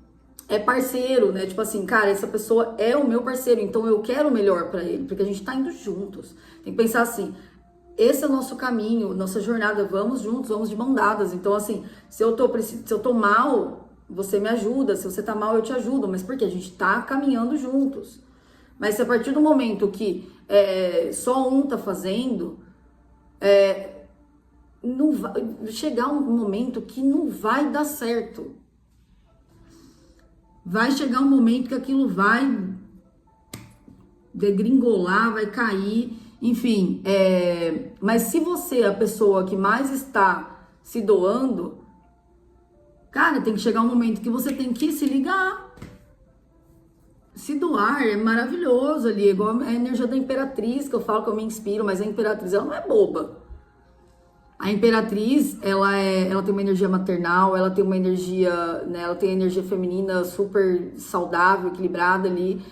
é parceiro, né? Tipo assim, cara, essa pessoa é o meu parceiro, então eu quero o melhor pra ele, porque a gente tá indo juntos. Tem que pensar assim, esse é o nosso caminho, nossa jornada, vamos juntos, vamos de mão dadas. Então assim, se eu tô mal, você me ajuda, se você tá mal, eu te ajudo, mas porque a gente tá caminhando juntos. Mas se a partir do momento que só um tá fazendo, não vai chegar um momento que não vai dar certo. Vai chegar um momento que aquilo vai degringolar, vai cair, enfim. Mas se você é a pessoa que mais está se doando, cara, tem que chegar um momento que você tem que se ligar. Se doar é maravilhoso ali, igual a energia da Imperatriz, que eu falo que eu me inspiro, mas a Imperatriz, ela não é boba. A Imperatriz, ela tem uma energia maternal, ela tem uma energia, né, ela tem a energia feminina super saudável, equilibrada ali.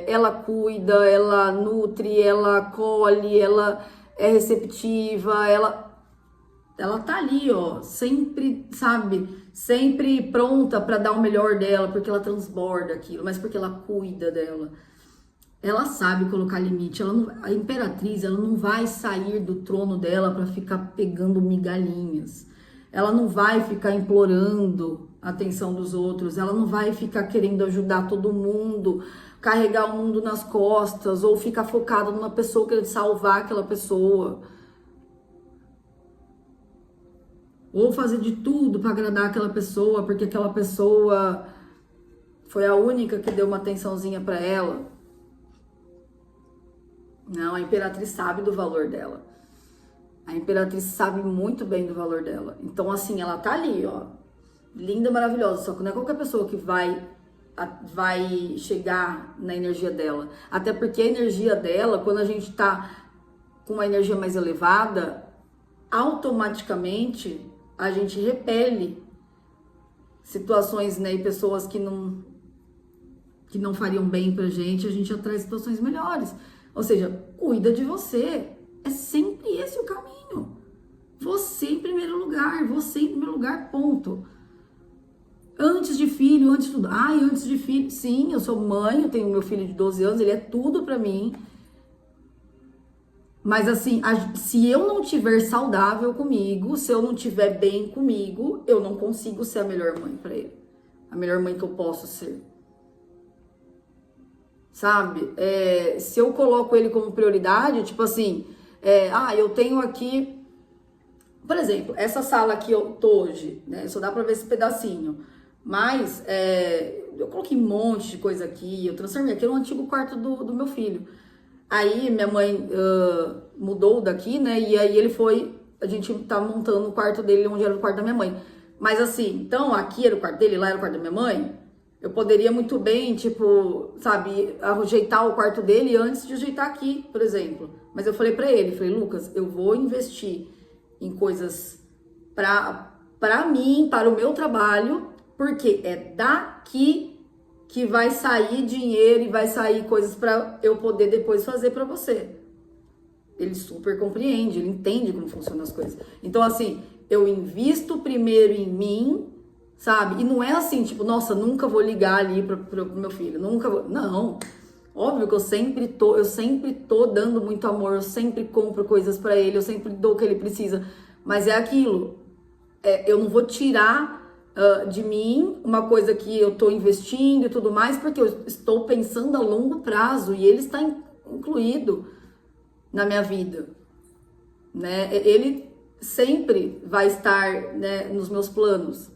Ela cuida, ela nutre, ela acolhe, ela é receptiva, ela tá ali, ó, sempre, sabe, sempre pronta para dar o melhor dela, porque ela transborda aquilo, mas porque ela cuida dela. Ela sabe colocar limite. A Imperatriz, ela não vai sair do trono dela para ficar pegando migalhinhas. Ela não vai ficar implorando a atenção dos outros. Ela não vai ficar querendo ajudar todo mundo, carregar o mundo nas costas ou ficar focado numa pessoa, querendo salvar aquela pessoa. Ou fazer de tudo para agradar aquela pessoa, porque aquela pessoa foi a única que deu uma atençãozinha para ela. Não, a Imperatriz sabe do valor dela. A Imperatriz sabe muito bem do valor dela. Então, assim, ela tá ali, ó, linda, maravilhosa. Só que não é qualquer pessoa que vai chegar na energia dela. Até porque a energia dela, quando a gente tá com uma energia mais elevada, automaticamente a gente repele situações, né, e pessoas que não que não fariam bem pra gente, a gente atrai situações melhores. Ou seja, cuida de você. É sempre esse o caminho. Você em primeiro lugar, ponto. Antes de filho, antes de tudo. Ai, antes de filho, sim, eu sou mãe, eu tenho meu filho de 12 anos, ele é tudo pra mim. Mas assim, se eu não tiver saudável comigo, se eu não tiver bem comigo, eu não consigo ser a melhor mãe pra ele. A melhor mãe que eu posso ser. Sabe? Se eu coloco ele como prioridade, tipo assim, eu tenho aqui, por exemplo, essa sala aqui eu tô hoje, né? Só dá pra ver esse pedacinho. Mas eu coloquei um monte de coisa aqui, eu transformei aqui no antigo quarto do meu filho. Aí minha mãe mudou daqui, né? E aí a gente tá montando o quarto dele, onde era o quarto da minha mãe. Mas assim, então aqui era o quarto dele, lá era o quarto da minha mãe. Eu poderia muito bem, tipo, sabe, ajeitar o quarto dele antes de ajeitar aqui, por exemplo. Mas eu falei pra ele, Lucas, eu vou investir em coisas pra mim, para o meu trabalho, porque é daqui que vai sair dinheiro e vai sair coisas para eu poder depois fazer para você. Ele super compreende, ele entende como funcionam as coisas. Então, assim, eu invisto primeiro em mim, sabe? E não é assim, tipo, nossa, nunca vou ligar ali pro meu filho, nunca vou. Não. Óbvio que eu sempre tô dando muito amor, eu sempre compro coisas para ele, eu sempre dou o que ele precisa. Mas é aquilo, eu não vou tirar de mim uma coisa que eu estou investindo e tudo mais, porque eu estou pensando a longo prazo e ele está incluído na minha vida, né? Ele sempre vai estar, né, nos meus planos.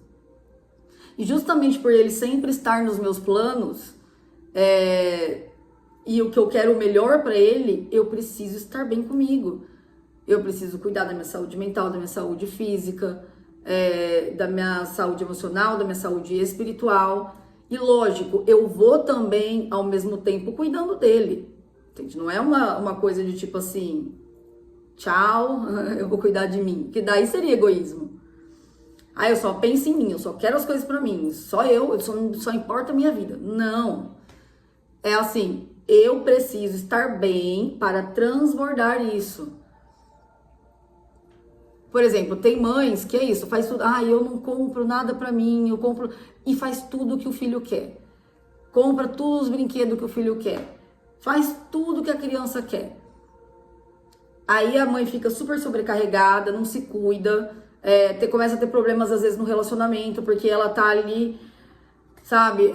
E justamente por ele sempre estar nos meus planos, e o que eu quero o melhor para ele, eu preciso estar bem comigo. Eu preciso cuidar da minha saúde mental, da minha saúde física, da minha saúde emocional, da minha saúde espiritual. E lógico, eu vou também, ao mesmo tempo, cuidando dele. Entende? Não é uma coisa de tipo assim, tchau, eu vou cuidar de mim. Que daí seria egoísmo. Eu só penso em mim, eu só quero as coisas pra mim. Só só importa a minha vida. Não. É assim, eu preciso estar bem para transbordar isso. Por exemplo, tem mães que é isso, faz tudo. Eu não compro nada pra mim, eu compro. E faz tudo que o filho quer. Compra todos os brinquedos que o filho quer. Faz tudo que a criança quer. Aí a mãe fica super sobrecarregada, não se cuida, começa a ter problemas às vezes no relacionamento, porque ela tá ali, sabe?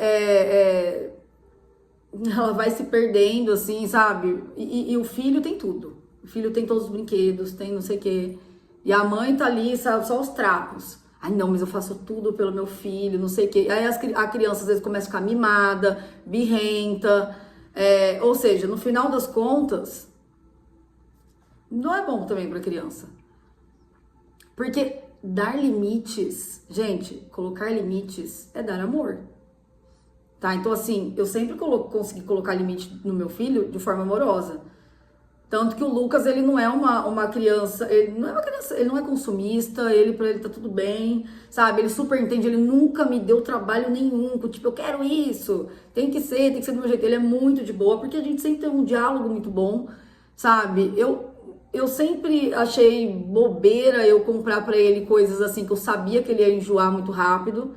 Ela vai se perdendo, assim, sabe? E o filho tem tudo. O filho tem todos os brinquedos, tem não sei o quê. E a mãe tá ali, sabe, só os trapos. Não, mas eu faço tudo pelo meu filho, não sei o quê. Aí a criança às vezes começa a ficar mimada, birrenta. Ou seja, no final das contas, não é bom também pra criança. Porque dar limites, gente, colocar limites é dar amor. Tá? Então, assim, eu sempre consegui colocar limite no meu filho de forma amorosa. Tanto que o Lucas, ele não é uma criança, ele não é consumista, pra ele tá tudo bem, sabe? Ele super entende, ele nunca me deu trabalho nenhum, tipo, eu quero isso, tem que ser do meu jeito. Ele é muito de boa, porque a gente sempre tem um diálogo muito bom, sabe? Eu sempre achei bobeira eu comprar pra ele coisas assim, que eu sabia que ele ia enjoar muito rápido,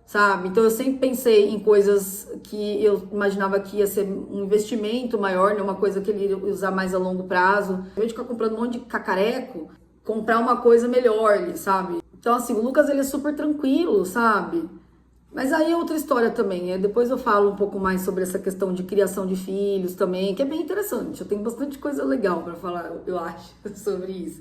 sabe? Então eu sempre pensei em coisas que eu imaginava que ia ser um investimento maior, né? Uma coisa que ele ia usar mais a longo prazo. Ao invés de ficar comprando um monte de cacareco, comprar uma coisa melhor, sabe? Então assim, o Lucas, ele é super tranquilo, sabe? Mas aí é outra história também, depois eu falo um pouco mais sobre essa questão de criação de filhos também, que é bem interessante. Eu tenho bastante coisa legal para falar, eu acho, sobre isso.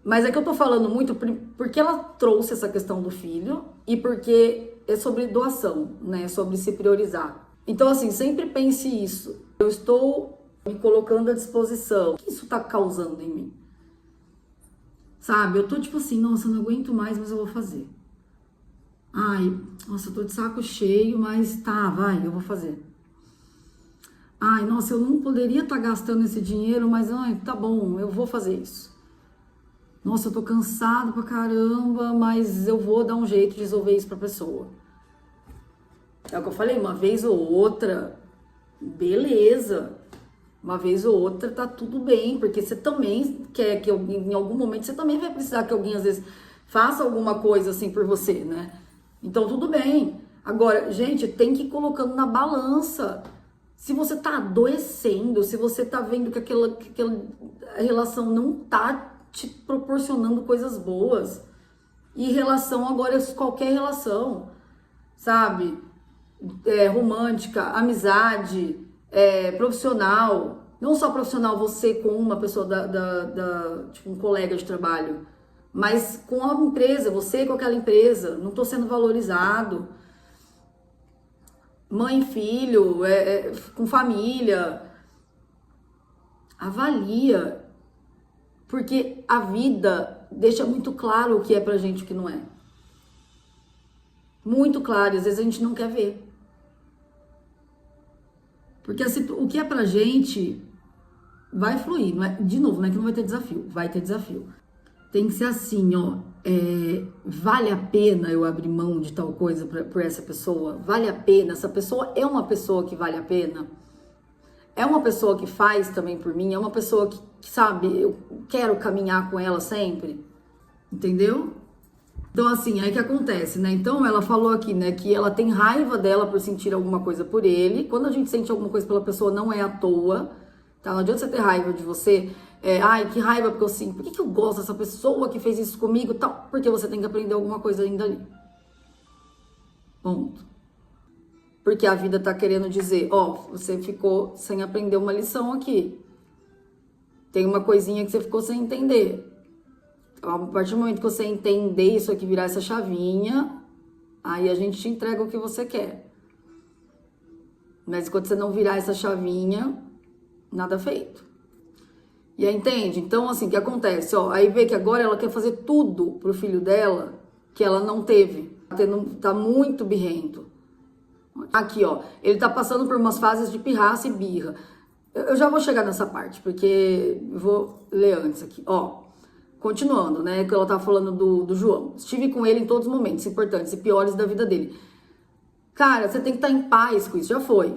Mas é que eu tô falando muito porque ela trouxe essa questão do filho e porque é sobre doação, né? Sobre se priorizar. Então, assim, sempre pense isso. Eu estou me colocando à disposição. O que isso tá causando em mim? Sabe? Eu tô tipo assim, nossa, eu não aguento mais, mas eu vou fazer. Nossa, eu tô de saco cheio, mas tá, vai, eu vou fazer. Nossa, eu não poderia estar gastando esse dinheiro, mas tá bom, eu vou fazer isso. Nossa, eu tô cansado pra caramba, mas eu vou dar um jeito de resolver isso pra pessoa. É o que eu falei, uma vez ou outra, beleza. Uma vez ou outra tá tudo bem, porque você também quer que alguém, em algum momento, você também vai precisar que alguém, às vezes, faça alguma coisa assim por você, né? Então, tudo bem. Agora, gente, tem que ir colocando na balança. Se você tá adoecendo, se você tá vendo que aquela relação não tá te proporcionando coisas boas, e relação agora é qualquer relação, sabe? Romântica, amizade, profissional, não só profissional você com uma pessoa tipo um colega de trabalho, mas com a empresa, você com aquela empresa, não tô sendo valorizado, mãe, filho, com família, avalia, porque a vida deixa muito claro o que é pra gente e o que não é. Muito claro, e às vezes a gente não quer ver. Porque assim, o que é pra gente vai fluir, não é? De novo, não é que não vai ter desafio, vai ter desafio. Tem que ser assim, ó, vale a pena eu abrir mão de tal coisa por essa pessoa? Vale a pena? Essa pessoa é uma pessoa que vale a pena? É uma pessoa que faz também por mim? É uma pessoa que sabe, eu quero caminhar com ela sempre? Entendeu? Então, assim, aí que acontece, né? Então, ela falou aqui, né, que ela tem raiva dela por sentir alguma coisa por ele. Quando a gente sente alguma coisa pela pessoa, não é à toa, tá? Não adianta você ter raiva de você. Ai, que raiva porque eu sinto. Por que eu gosto dessa pessoa que fez isso comigo? Tal. Porque você tem que aprender alguma coisa ainda ali. Ponto. Porque a vida tá querendo dizer, ó, você ficou sem aprender uma lição aqui. Tem uma coisinha que você ficou sem entender. A partir do momento que você entender isso aqui, virar essa chavinha, aí a gente te entrega o que você quer. Mas quando você não virar essa chavinha, nada feito. E aí, entende? Então, assim, o que acontece? Ó, aí vê que agora ela quer fazer tudo pro filho dela que ela não teve. Tá muito birrento. Aqui, ó, ele tá passando por umas fases de pirraça e birra. Eu já vou chegar nessa parte, porque eu vou ler antes aqui, ó. Continuando, né, que ela tava falando do João. Estive com ele em todos os momentos importantes e piores da vida dele. Cara, você tem que estar em paz com isso, já foi.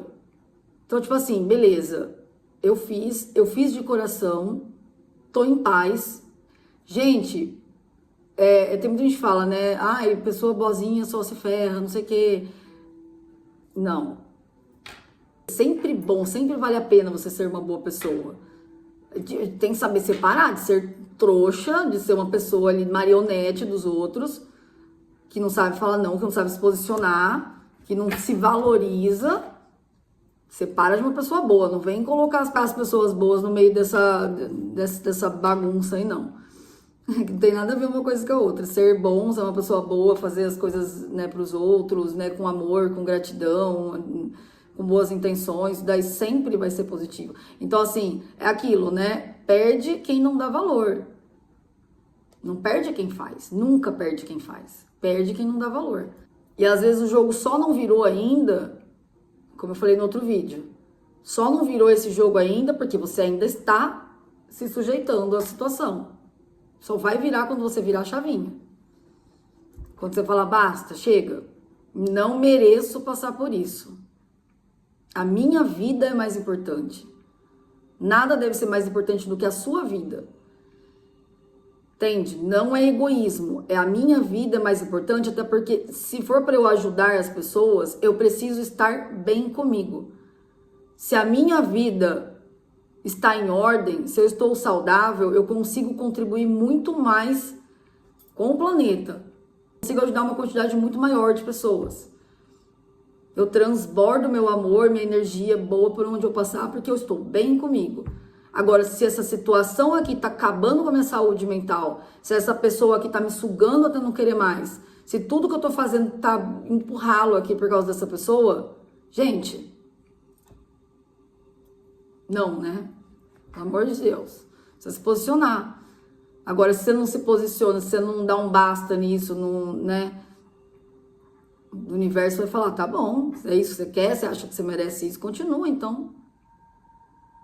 Então, tipo assim, beleza, eu fiz de coração, tô em paz. Gente, tem muita gente que fala, né, ai, pessoa boazinha só se ferra, não sei o quê. Não. Sempre bom, sempre vale a pena você ser uma boa pessoa. Tem que saber separar de ser trouxa, de ser uma pessoa ali marionete dos outros, que não sabe falar não, que não sabe se posicionar, que não se valoriza. Separa de uma pessoa boa, não vem colocar as pessoas boas no meio dessa bagunça aí, não. Não tem nada a ver uma coisa com a outra. Ser bom, ser uma pessoa boa, fazer as coisas, né, pros outros, né, com amor, com gratidão, com boas intenções, daí sempre vai ser positivo. Então, assim, é aquilo, né? Perde quem não dá valor. Não perde quem faz. Nunca perde quem faz. Perde quem não dá valor. E às vezes o jogo só não virou ainda, como eu falei no outro vídeo, só não virou esse jogo ainda porque você ainda está se sujeitando à situação. Só vai virar quando você virar a chavinha. Quando você falar, basta, chega. Não mereço passar por isso. A minha vida é mais importante. Nada deve ser mais importante do que a sua vida. Entende? Não é egoísmo. É a minha vida mais importante, até porque se for para eu ajudar as pessoas, eu preciso estar bem comigo. Se a minha vida está em ordem, se eu estou saudável, eu consigo contribuir muito mais com o planeta. Consigo ajudar uma quantidade muito maior de pessoas. Eu transbordo meu amor, minha energia boa por onde eu passar, porque eu estou bem comigo. Agora, se essa situação aqui tá acabando com a minha saúde mental, se essa pessoa aqui tá me sugando até não querer mais, se tudo que eu tô fazendo tá empurrá-lo aqui por causa dessa pessoa, gente, não, né? Pelo amor de Deus, você se posicionar. Agora, se você não se posiciona, se você não dá um basta nisso, não, né? O universo vai falar, tá bom, é isso que você quer, você acha que você merece isso, continua, então.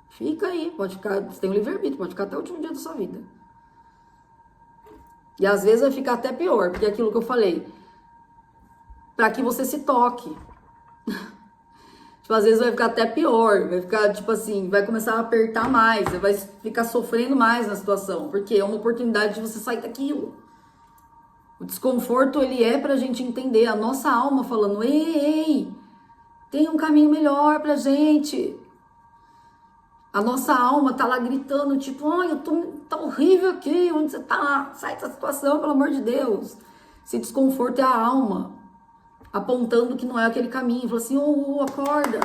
Fica aí, pode ficar, você tem o livre-arbítrio, pode ficar até o último dia da sua vida. E às vezes vai ficar até pior, porque é aquilo que eu falei, para que você se toque. Tipo, às vezes vai ficar até pior, vai ficar, tipo assim, vai começar a apertar mais, você vai ficar sofrendo mais na situação, porque é uma oportunidade de você sair daquilo. O desconforto, ele é pra gente entender, a nossa alma falando, ei, tem um caminho melhor pra gente. A nossa alma tá lá gritando, tipo, ai, tá horrível aqui, onde você tá? Sai dessa situação, pelo amor de Deus. Esse desconforto é a alma apontando que não é aquele caminho. Fala assim, acorda,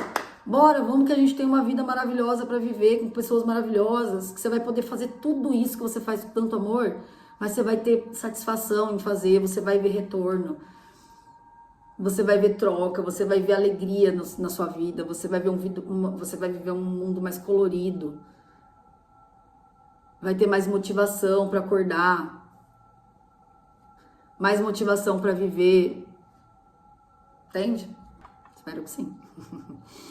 bora, vamos que a gente tem uma vida maravilhosa para viver, com pessoas maravilhosas, que você vai poder fazer tudo isso que você faz com tanto amor, mas você vai ter satisfação em fazer, você vai ver retorno, você vai ver troca, você vai ver alegria na sua vida, você vai ver você vai viver um mundo mais colorido, vai ter mais motivação para acordar, mais motivação para viver. Entende? Espero que sim.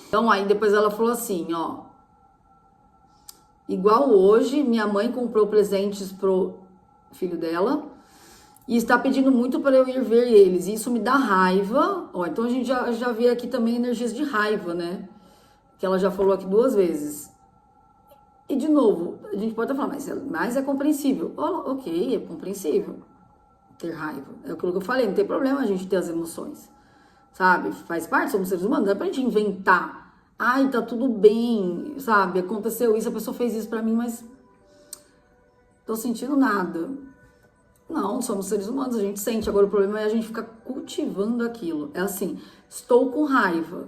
Então, aí depois ela falou assim, ó. Igual hoje, minha mãe comprou presentes pro filho dela e está pedindo muito para eu ir ver eles. E isso me dá raiva. Ó, então a gente já vê aqui também energias de raiva, né? Que ela já falou aqui 2 vezes. E de novo, a gente pode até falar, mas é compreensível. Oh, ok, é compreensível ter raiva. É aquilo que eu falei, não tem problema a gente ter as emoções. Sabe? Faz parte, somos seres humanos, não é pra gente inventar. Ai, tá tudo bem, sabe? Aconteceu isso, a pessoa fez isso pra mim, mas tô sentindo nada. Não, somos seres humanos, a gente sente. Agora o problema é a gente ficar cultivando aquilo. É assim, estou com raiva.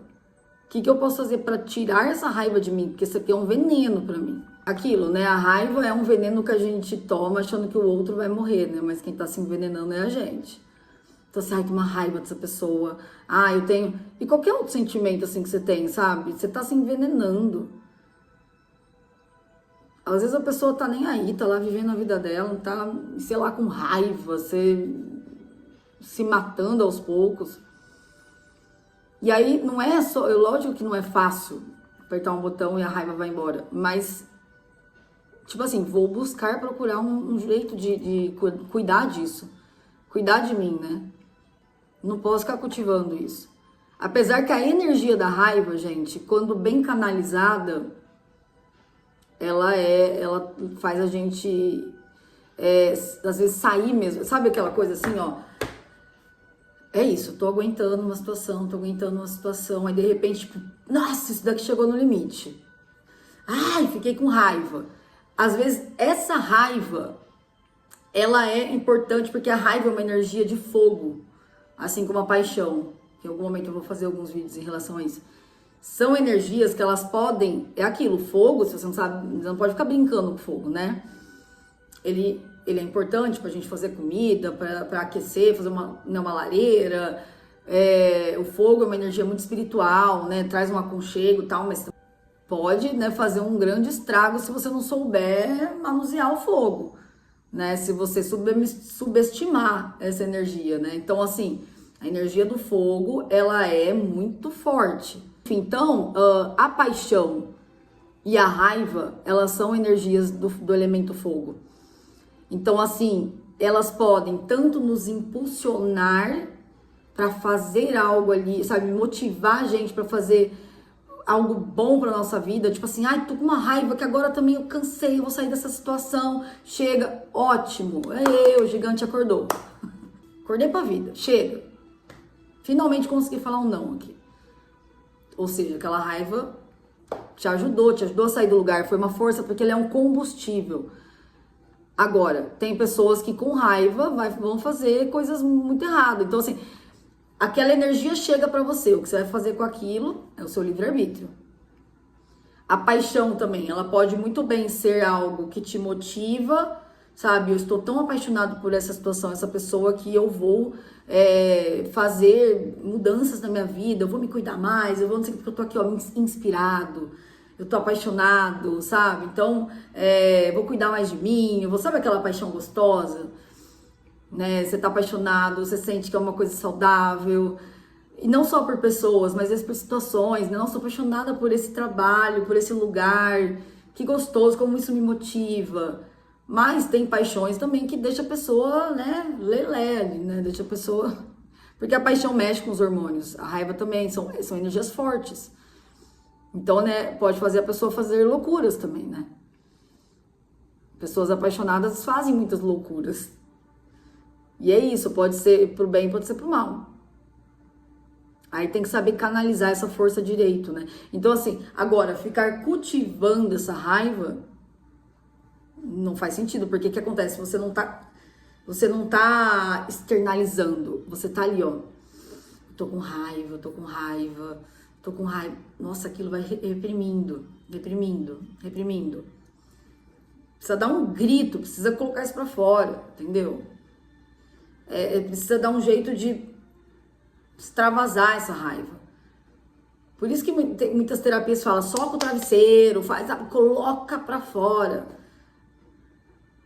O que eu posso fazer pra tirar essa raiva de mim? Porque isso aqui é um veneno pra mim. Aquilo, né? A raiva é um veneno que a gente toma achando que o outro vai morrer, né? Mas quem tá se envenenando é a gente. Então, assim, ai, tem uma raiva dessa pessoa. Ah, eu tenho... E qualquer outro sentimento, assim, que você tem, sabe? Você tá se envenenando. Às vezes a pessoa tá nem aí, tá lá vivendo a vida dela, tá, sei lá, com raiva, se matando aos poucos. E aí, não é só... Lógico que não é fácil apertar um botão e a raiva vai embora. Mas, tipo assim, vou procurar um jeito de cuidar disso. Cuidar de mim, né? Não posso ficar cultivando isso. Apesar que a energia da raiva, gente, quando bem canalizada, ela faz a gente, às vezes, sair mesmo. Sabe aquela coisa assim, ó? É isso, tô aguentando uma situação, aí de repente, tipo, nossa, isso daqui chegou no limite. Ai, fiquei com raiva. Às vezes, essa raiva, ela é importante porque a raiva é uma energia de fogo. Assim como a paixão, que em algum momento eu vou fazer alguns vídeos em relação a isso. São energias que elas podem... É aquilo, fogo, se você não sabe, você não pode ficar brincando com fogo, né? Ele é importante pra gente fazer comida, pra aquecer, fazer uma lareira. O fogo é uma energia muito espiritual, né? Traz um aconchego e tal, mas pode, né, fazer um grande estrago se você não souber manusear o fogo, né? Se você subestimar essa energia, né? Então, assim... A energia do fogo, ela é muito forte. Então, a paixão e a raiva, elas são energias do elemento fogo. Então, assim, elas podem tanto nos impulsionar para fazer algo ali, sabe? Motivar a gente para fazer algo bom para nossa vida. Tipo assim, ai, tô com uma raiva que agora também eu cansei, eu vou sair dessa situação. Chega, ótimo. O gigante acordou. Acordei pra vida, chega. Finalmente consegui falar um não aqui. Ou seja, aquela raiva te ajudou a sair do lugar. Foi uma força, porque ele é um combustível. Agora, tem pessoas que com raiva vão fazer coisas muito erradas. Então, assim, aquela energia chega pra você. O que você vai fazer com aquilo é o seu livre-arbítrio. A paixão também, ela pode muito bem ser algo que te motiva, sabe? Eu estou tão apaixonado por essa situação, essa pessoa, que eu vou fazer mudanças na minha vida, eu vou me cuidar mais, eu vou não sei o que, porque eu tô aqui, ó, inspirado, eu tô apaixonado, sabe? Então, vou cuidar mais de mim, sabe aquela paixão gostosa? Né? Você tá apaixonado, você sente que é uma coisa saudável, e não só por pessoas, mas às vezes por situações, né? Nossa, tô apaixonada por esse trabalho, por esse lugar, que gostoso, como isso me motiva. Mas tem paixões também que deixa a pessoa, né, lelé, né, deixa a pessoa Porque a paixão mexe com os hormônios, a raiva também, são energias fortes. Então, né, pode fazer a pessoa fazer loucuras também, né? Pessoas apaixonadas fazem muitas loucuras. E é isso, pode ser pro bem, pode ser pro mal. Aí tem que saber canalizar essa força direito, né? Então, assim, agora, ficar cultivando essa raiva não faz sentido, porque o que acontece? Você não tá externalizando, você tá ali, ó. Tô com raiva, tô com raiva, tô com raiva. Nossa, aquilo vai reprimindo. Precisa dar um grito, precisa colocar isso pra fora, entendeu? Precisa dar um jeito de extravasar essa raiva. Por isso que muitas terapias falam, soca o travesseiro, coloca pra fora.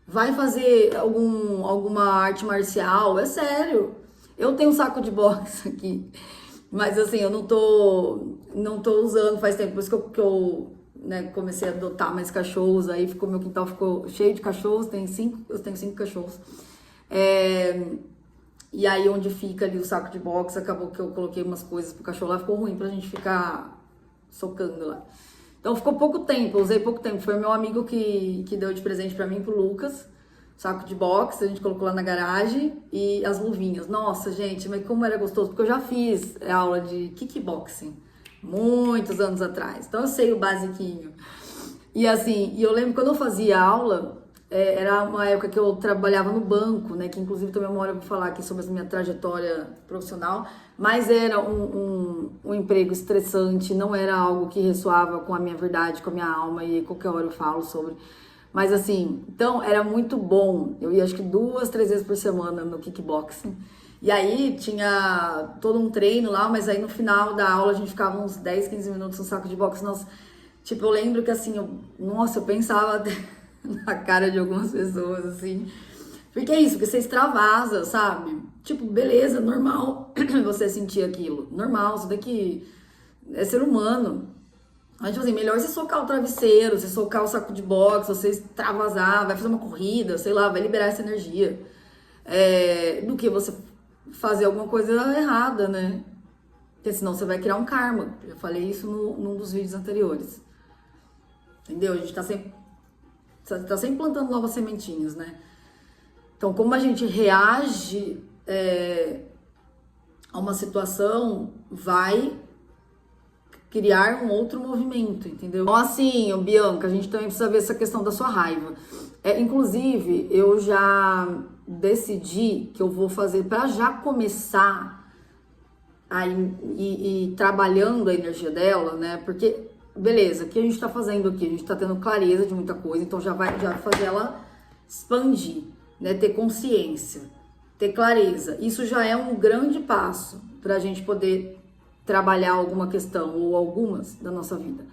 Vai fazer alguma arte marcial, é sério. Eu tenho um saco de boxe aqui, mas assim, eu não tô usando faz tempo, por isso que eu né, comecei a adotar mais cachorros, aí meu quintal ficou cheio de cachorros, eu tenho 5 cachorros. E aí onde fica ali o saco de boxe, acabou que eu coloquei umas coisas pro cachorro lá, ficou ruim pra gente ficar socando lá. Então ficou pouco tempo, eu usei pouco tempo. Foi meu amigo que deu de presente pra mim, pro Lucas, saco de boxe, a gente colocou lá na garagem e as luvinhas. Nossa, gente, mas como era gostoso, porque eu já fiz aula de kickboxing muitos anos atrás, então eu sei o basiquinho. E assim, eu lembro quando eu fazia aula, era uma época que eu trabalhava no banco, né? Que inclusive também uma hora eu vou falar aqui sobre a minha trajetória profissional, mas era um emprego estressante, não era algo que ressoava com a minha verdade, com a minha alma, e qualquer hora eu falo sobre. Mas assim, então era muito bom. Eu ia acho que 2, 3 vezes por semana no kickboxing. E aí tinha todo um treino lá, mas aí no final da aula a gente ficava uns 10, 15 minutos no saco de boxe. Nossa, tipo, eu lembro que assim, eu pensava na cara de algumas pessoas, assim. Porque é isso, porque você extravasa, sabe? Tipo, beleza, normal você sentir aquilo. Normal, isso daqui é ser humano. Mas, tipo assim, melhor você socar o travesseiro, você socar o saco de boxe, você extravasar, vai fazer uma corrida, sei lá, vai liberar essa energia. Do que você fazer alguma coisa errada, né? Porque senão você vai criar um karma. Eu falei isso num dos vídeos anteriores. Entendeu? A gente tá sempre plantando novas sementinhas, né? Então, como a gente reage a uma situação, vai criar um outro movimento, entendeu? Então, assim, Bianca, a gente também precisa ver essa questão da sua raiva. Inclusive, eu já decidi que eu vou fazer para já começar a ir trabalhando a energia dela, né? Porque, beleza, o que a gente tá fazendo aqui? A gente tá tendo clareza de muita coisa, então já vai fazer ela expandir, né? Ter consciência, ter clareza. Isso já é um grande passo pra gente poder trabalhar alguma questão ou algumas da nossa vida,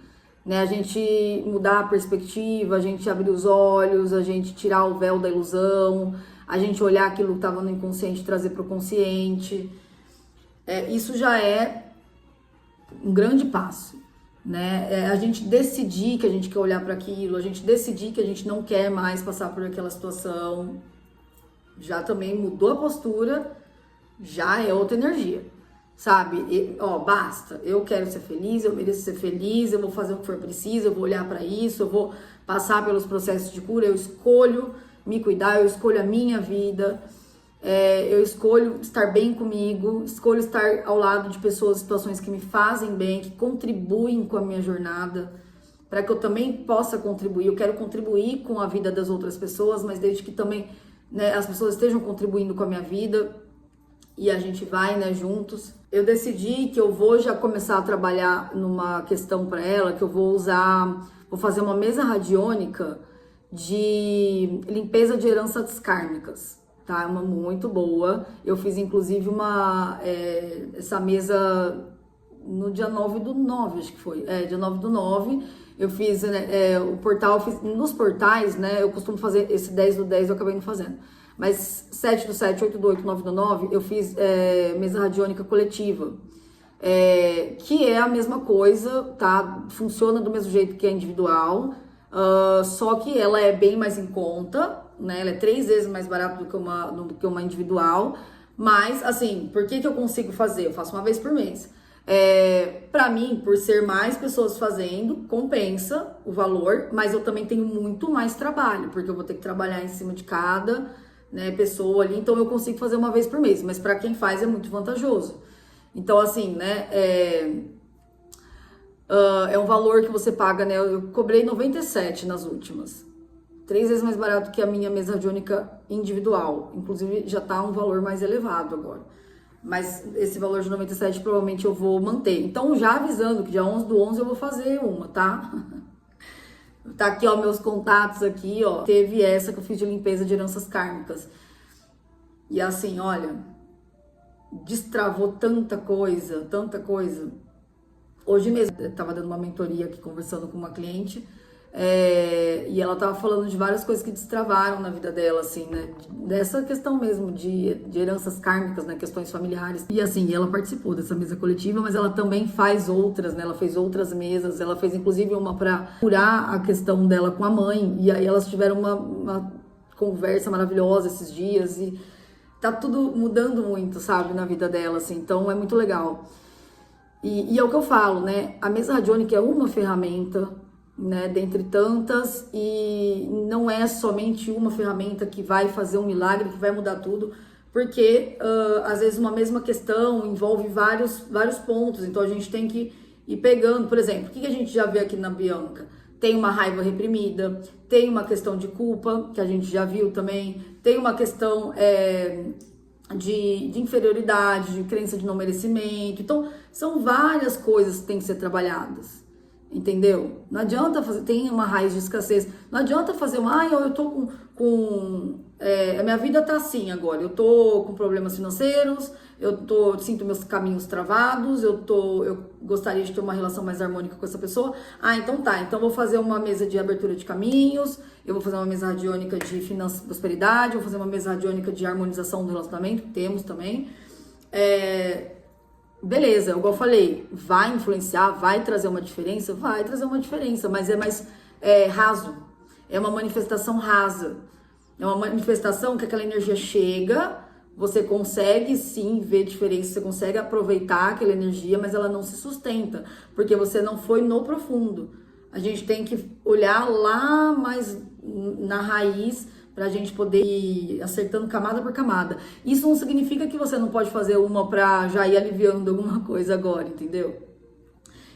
né? A gente mudar a perspectiva, a gente abrir os olhos, a gente tirar o véu da ilusão, a gente olhar aquilo que estava no inconsciente e trazer para o consciente. Isso já é um grande passo, né? A gente decidir que a gente quer olhar para aquilo, a gente decidir que a gente não quer mais passar por aquela situação, já também mudou a postura, já é outra energia. Sabe, basta, eu quero ser feliz, eu mereço ser feliz, eu vou fazer o que for preciso, eu vou olhar para isso, eu vou passar pelos processos de cura, eu escolho me cuidar, eu escolho a minha vida, eu escolho estar bem comigo, escolho estar ao lado de pessoas, situações que me fazem bem, que contribuem com a minha jornada, para que eu também possa contribuir. Eu quero contribuir com a vida das outras pessoas, mas desde que também, né, as pessoas estejam contribuindo com a minha vida, e a gente vai, né, juntos. Eu decidi que eu vou já começar a trabalhar numa questão para ela, que eu vou fazer uma mesa radiônica de limpeza de heranças kármicas, tá? É uma muito boa. Eu fiz, inclusive, essa mesa no dia 9/9, acho que foi. Dia 9/9, eu fiz, né, o portal, nos portais, né, eu costumo fazer esse 10/10, eu acabei não fazendo. Mas 7/7, 8/8, 9/9, eu fiz mesa radiônica coletiva, que é a mesma coisa, tá? Funciona do mesmo jeito que a individual, só que ela é bem mais em conta, né? Ela é 3 vezes mais barata do que uma individual, Mas, assim, por que eu consigo fazer? Eu faço uma vez por mês. Pra mim, por ser mais pessoas fazendo, compensa o valor, mas eu também tenho muito mais trabalho, porque eu vou ter que trabalhar em cima de cada, né, pessoa ali, então eu consigo fazer uma vez por mês, mas para quem faz é muito vantajoso. Então, assim, né, é um valor que você paga, né, eu cobrei 97 nas últimas, 3 vezes mais barato que a minha mesa radiônica individual, inclusive já tá um valor mais elevado agora. Mas esse valor de 97 provavelmente eu vou manter. Então, já avisando que dia 11/11 eu vou fazer uma, tá? Tá aqui, ó, meus contatos aqui, ó. Teve essa que eu fiz de limpeza de heranças kármicas. E assim, olha, destravou tanta coisa, tanta coisa. Hoje mesmo, eu tava dando uma mentoria aqui, conversando com uma cliente, e ela tava falando de várias coisas que destravaram na vida dela, assim, né? Dessa questão mesmo de heranças kármicas, né? Questões familiares. E assim, ela participou dessa mesa coletiva, mas ela também faz outras, né? Ela fez outras mesas, ela fez inclusive uma pra curar a questão dela com a mãe. E aí elas tiveram uma conversa maravilhosa esses dias e tá tudo mudando muito, sabe, na vida dela, assim. Então é muito legal. E é o que eu falo, né? A mesa radiônica é uma ferramenta, né, dentre tantas, e não é somente uma ferramenta que vai fazer um milagre, que vai mudar tudo, porque às vezes uma mesma questão envolve vários pontos, então a gente tem que ir pegando. Por exemplo, o que a gente já vê aqui na Bianca? Tem uma raiva reprimida, tem uma questão de culpa, que a gente já viu também, tem uma questão de inferioridade, de crença de não merecimento. Então, são várias coisas que têm que ser trabalhadas. Entendeu? Não adianta fazer, tem uma raiz de escassez. Não adianta fazer uma, eu tô a minha vida tá assim agora. Eu tô com problemas financeiros, sinto meus caminhos travados, eu gostaria de ter uma relação mais harmônica com essa pessoa. Então tá, então vou fazer uma mesa de abertura de caminhos, eu vou fazer uma mesa radiônica de finanças e prosperidade, vou fazer uma mesa radiônica de harmonização do relacionamento, temos também. Beleza, igual eu falei, vai influenciar, vai trazer uma diferença? Vai trazer uma diferença, mas é mais raso. É uma manifestação rasa. É uma manifestação que aquela energia chega, você consegue sim ver diferença, você consegue aproveitar aquela energia, mas ela não se sustenta, porque você não foi no profundo. A gente tem que olhar lá mais na raiz, pra gente poder ir acertando camada por camada. Isso não significa que você não pode fazer uma pra já ir aliviando alguma coisa agora, entendeu?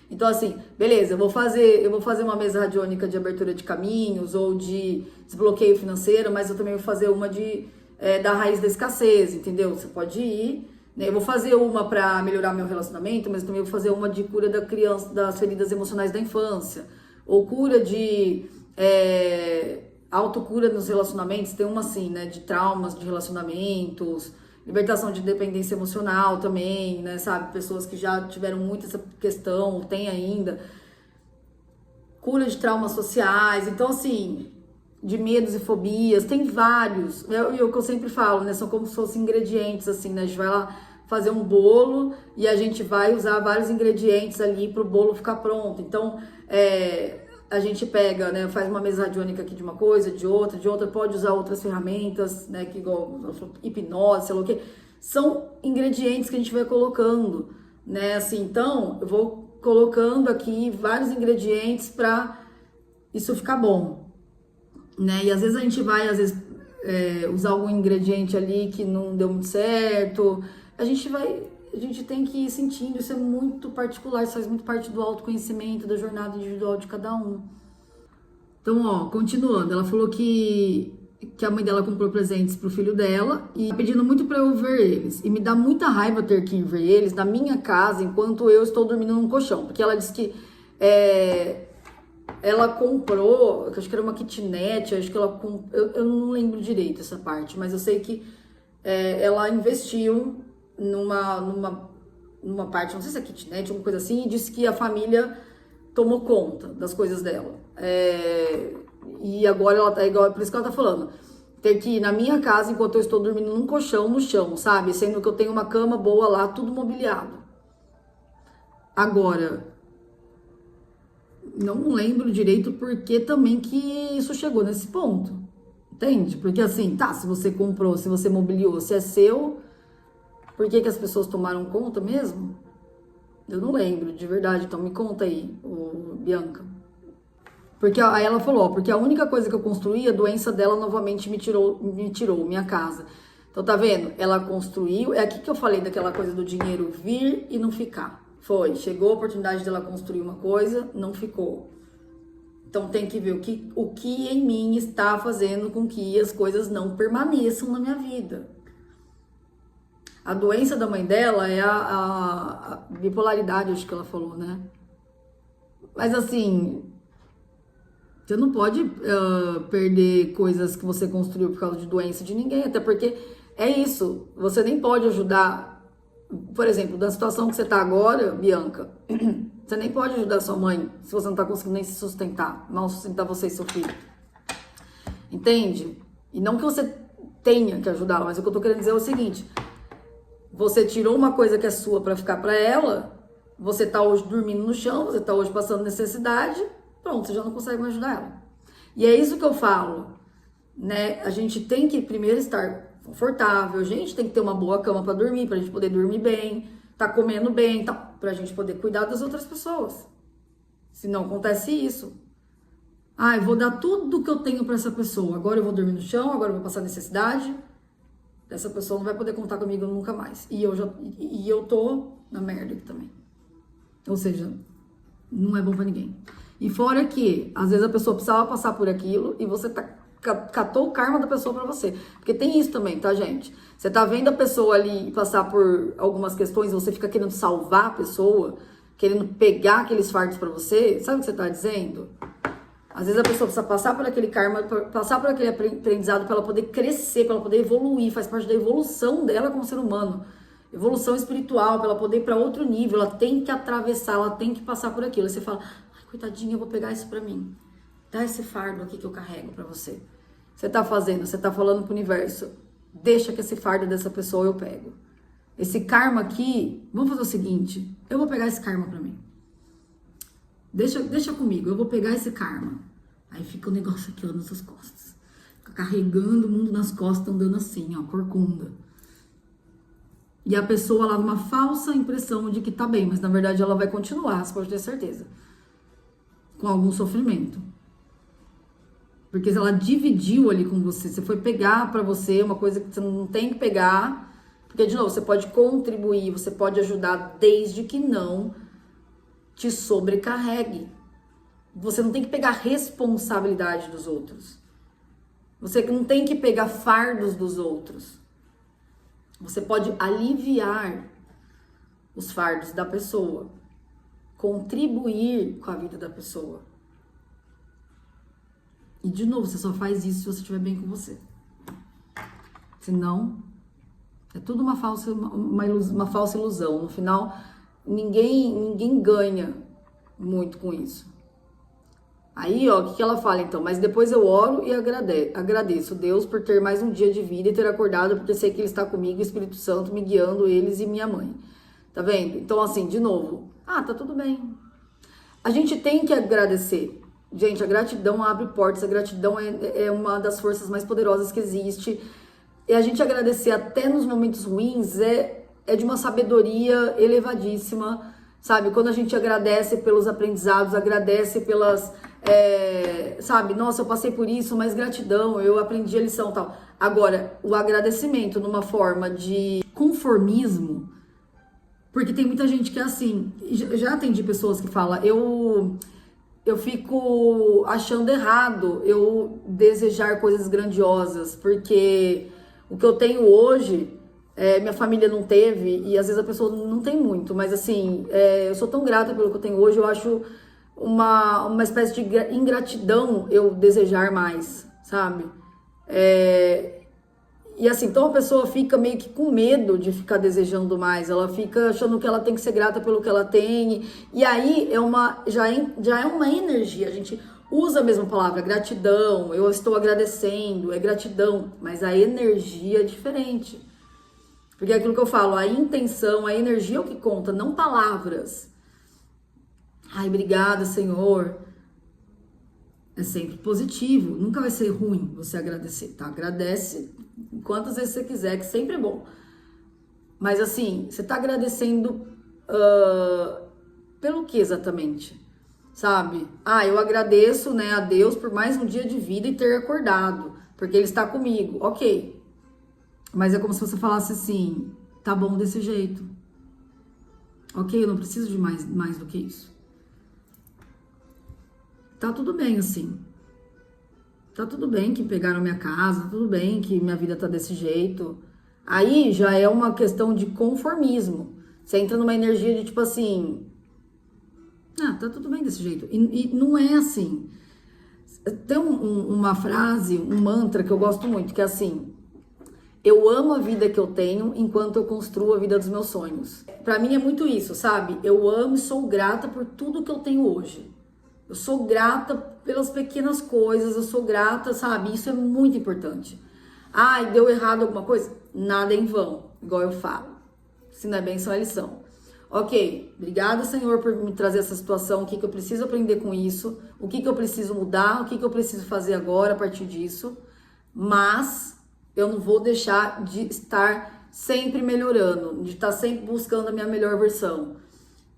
Então, assim, beleza, eu vou fazer uma mesa radiônica de abertura de caminhos ou de desbloqueio financeiro, mas eu também vou fazer uma da raiz da escassez, entendeu? Você pode ir, né? Eu vou fazer uma pra melhorar meu relacionamento, mas eu também vou fazer uma de cura da criança, das feridas emocionais da infância, ou cura de autocura nos relacionamentos. Tem uma assim, né, de traumas de relacionamentos, libertação de dependência emocional também, né, sabe, pessoas que já tiveram muito essa questão, ou tem ainda, cura de traumas sociais. Então, assim, de medos e fobias, tem vários, e o que eu sempre falo, né, são como se fossem ingredientes, assim, né, a gente vai lá fazer um bolo e a gente vai usar vários ingredientes ali para o bolo ficar pronto. Então, a gente pega, né, faz uma mesa radiônica aqui de uma coisa, de outra, pode usar outras ferramentas, né, que igual hipnose, sei lá o que. São ingredientes que a gente vai colocando, né, assim, então eu vou colocando aqui vários ingredientes para isso ficar bom, né, e às vezes a gente vai, usar algum ingrediente ali que não deu muito certo, a gente tem que ir sentindo, isso é muito particular, isso faz muito parte do autoconhecimento, da jornada individual de cada um. Então, ó, continuando, ela falou que a mãe dela comprou presentes pro filho dela e tá pedindo muito pra eu ver eles. E me dá muita raiva ter que ir ver eles na minha casa enquanto eu estou dormindo num colchão. Porque ela disse que ela comprou, acho que era uma kitnet, acho que eu não lembro direito essa parte, mas eu sei que ela investiu numa parte, não sei se é kitnet, alguma coisa assim, e disse que a família tomou conta das coisas dela. E agora ela tá igual, por isso que ela tá falando, ter que ir na minha casa enquanto eu estou dormindo num colchão no chão, sabe? Sendo que eu tenho uma cama boa lá, tudo mobiliado. Agora, não lembro direito porque também que isso chegou nesse ponto, entende? Porque assim, tá, se você comprou, se você mobiliou, se é seu, Por que as pessoas tomaram conta mesmo? Eu não lembro, de verdade. Então me conta aí, Bianca. Porque aí ela falou, ó, porque a única coisa que eu construí, a doença dela novamente me tirou minha casa. Então tá vendo? Ela construiu, é aqui que eu falei daquela coisa do dinheiro vir e não ficar. Foi, chegou a oportunidade dela construir uma coisa, não ficou. Então tem que ver o que em mim está fazendo com que as coisas não permaneçam na minha vida. A doença da mãe dela é a bipolaridade, acho que ela falou, né? Mas assim, você não pode perder coisas que você construiu por causa de doença de ninguém, até porque é isso, você nem pode ajudar, por exemplo, da situação que você está agora, Bianca, você nem pode ajudar sua mãe se você não está conseguindo nem se sustentar, mal sustentar você e seu filho. Entende? E não que você tenha que ajudá-la, mas o que eu tô querendo dizer é o seguinte, você tirou uma coisa que é sua para ficar para ela, você tá hoje dormindo no chão, você tá hoje passando necessidade, pronto, você já não consegue mais ajudar ela. E é isso que eu falo, né? A gente tem que primeiro estar confortável, a gente tem que ter uma boa cama para dormir, pra gente poder dormir bem, tá comendo bem, tá, pra gente poder cuidar das outras pessoas. Se não acontece isso, eu vou dar tudo que eu tenho para essa pessoa, agora eu vou dormir no chão, agora eu vou passar necessidade, essa pessoa não vai poder contar comigo nunca mais. E eu tô na merda aqui também. Ou seja, não é bom pra ninguém. E fora que, às vezes a pessoa precisava passar por aquilo e você catou o karma da pessoa pra você. Porque tem isso também, tá, gente? Você tá vendo a pessoa ali passar por algumas questões, você fica querendo salvar a pessoa, querendo pegar aqueles fardos pra você. Sabe o que você tá dizendo? Às vezes a pessoa precisa passar por aquele karma, passar por aquele aprendizado para ela poder crescer, para ela poder evoluir, faz parte da evolução dela como ser humano. Evolução espiritual, para ela poder ir para outro nível, ela tem que atravessar, ela tem que passar por aquilo. Aí você fala, coitadinha, eu vou pegar isso para mim. Dá esse fardo aqui que eu carrego para você. Você tá fazendo, você tá falando pro universo, deixa que esse fardo dessa pessoa eu pego. Esse karma aqui, vamos fazer o seguinte, eu vou pegar esse karma para mim. Deixa comigo, eu vou pegar esse karma. Aí fica o negócio aqui, ó, nas suas costas. Fica carregando o mundo nas costas, andando assim, ó, corcunda. E a pessoa lá numa falsa impressão de que tá bem, mas na verdade ela vai continuar, você pode ter certeza. Com algum sofrimento. Porque ela dividiu ali com você, você foi pegar pra você uma coisa que você não tem que pegar. Porque, de novo, você pode contribuir, você pode ajudar, desde que não te sobrecarregue. Você não tem que pegar responsabilidade dos outros. Você não tem que pegar fardos dos outros. Você pode aliviar os fardos da pessoa. Contribuir com a vida da pessoa. E, de novo, você só faz isso se você estiver bem com você. Senão, é tudo uma falsa ilusão. No final, ninguém ganha muito com isso. Aí, ó, o que ela fala então? Mas depois eu oro e agradeço Deus por ter mais um dia de vida e ter acordado, porque sei que Ele está comigo, o Espírito Santo me guiando, eles e minha mãe. Tá vendo? Então, assim, de novo, tá tudo bem. A gente tem que agradecer. Gente, a gratidão abre portas, a gratidão é uma das forças mais poderosas que existe. E a gente agradecer até nos momentos ruins é de uma sabedoria elevadíssima, sabe? Quando a gente agradece pelos aprendizados, agradece pelas, sabe? Nossa, eu passei por isso, mas gratidão, eu aprendi a lição e tal. Agora, o agradecimento numa forma de conformismo, porque tem muita gente que é assim, já atendi pessoas que falam, eu fico achando errado eu desejar coisas grandiosas, porque o que eu tenho hoje, minha família não teve, e às vezes a pessoa não tem muito, mas assim, eu sou tão grata pelo que eu tenho hoje, eu acho uma espécie de ingratidão eu desejar mais, sabe? E assim, então a pessoa fica meio que com medo de ficar desejando mais, ela fica achando que ela tem que ser grata pelo que ela tem, e aí já é uma energia, a gente usa a mesma palavra, gratidão, eu estou agradecendo, é gratidão, mas a energia é diferente. Porque é aquilo que eu falo, a intenção, a energia é o que conta, não palavras. Ai, obrigada, Senhor. É sempre positivo, nunca vai ser ruim você agradecer, tá? Agradece quantas vezes você quiser, que sempre é bom. Mas assim, você tá agradecendo pelo que exatamente? Sabe? Eu agradeço, né, a Deus por mais um dia de vida e ter acordado, porque Ele está comigo. Ok. Mas é como se você falasse assim, tá bom desse jeito. Ok, eu não preciso de mais do que isso. Tá tudo bem assim. Tá tudo bem que pegaram minha casa, tá tudo bem que minha vida tá desse jeito. Aí já é uma questão de conformismo. Você entra numa energia de tipo assim, tá tudo bem desse jeito. E não é assim. Tem uma frase, um mantra que eu gosto muito, que é assim: eu amo a vida que eu tenho enquanto eu construo a vida dos meus sonhos. Pra mim é muito isso, sabe? Eu amo e sou grata por tudo que eu tenho hoje. Eu sou grata pelas pequenas coisas, eu sou grata, sabe? Isso é muito importante. Deu errado alguma coisa? Nada é em vão, igual eu falo. Se não é bênção, é lição. Ok, obrigada, Senhor, por me trazer essa situação. O que eu preciso aprender com isso? O que eu preciso mudar? O que eu preciso fazer agora a partir disso? Mas eu não vou deixar de estar sempre melhorando, de estar sempre buscando a minha melhor versão.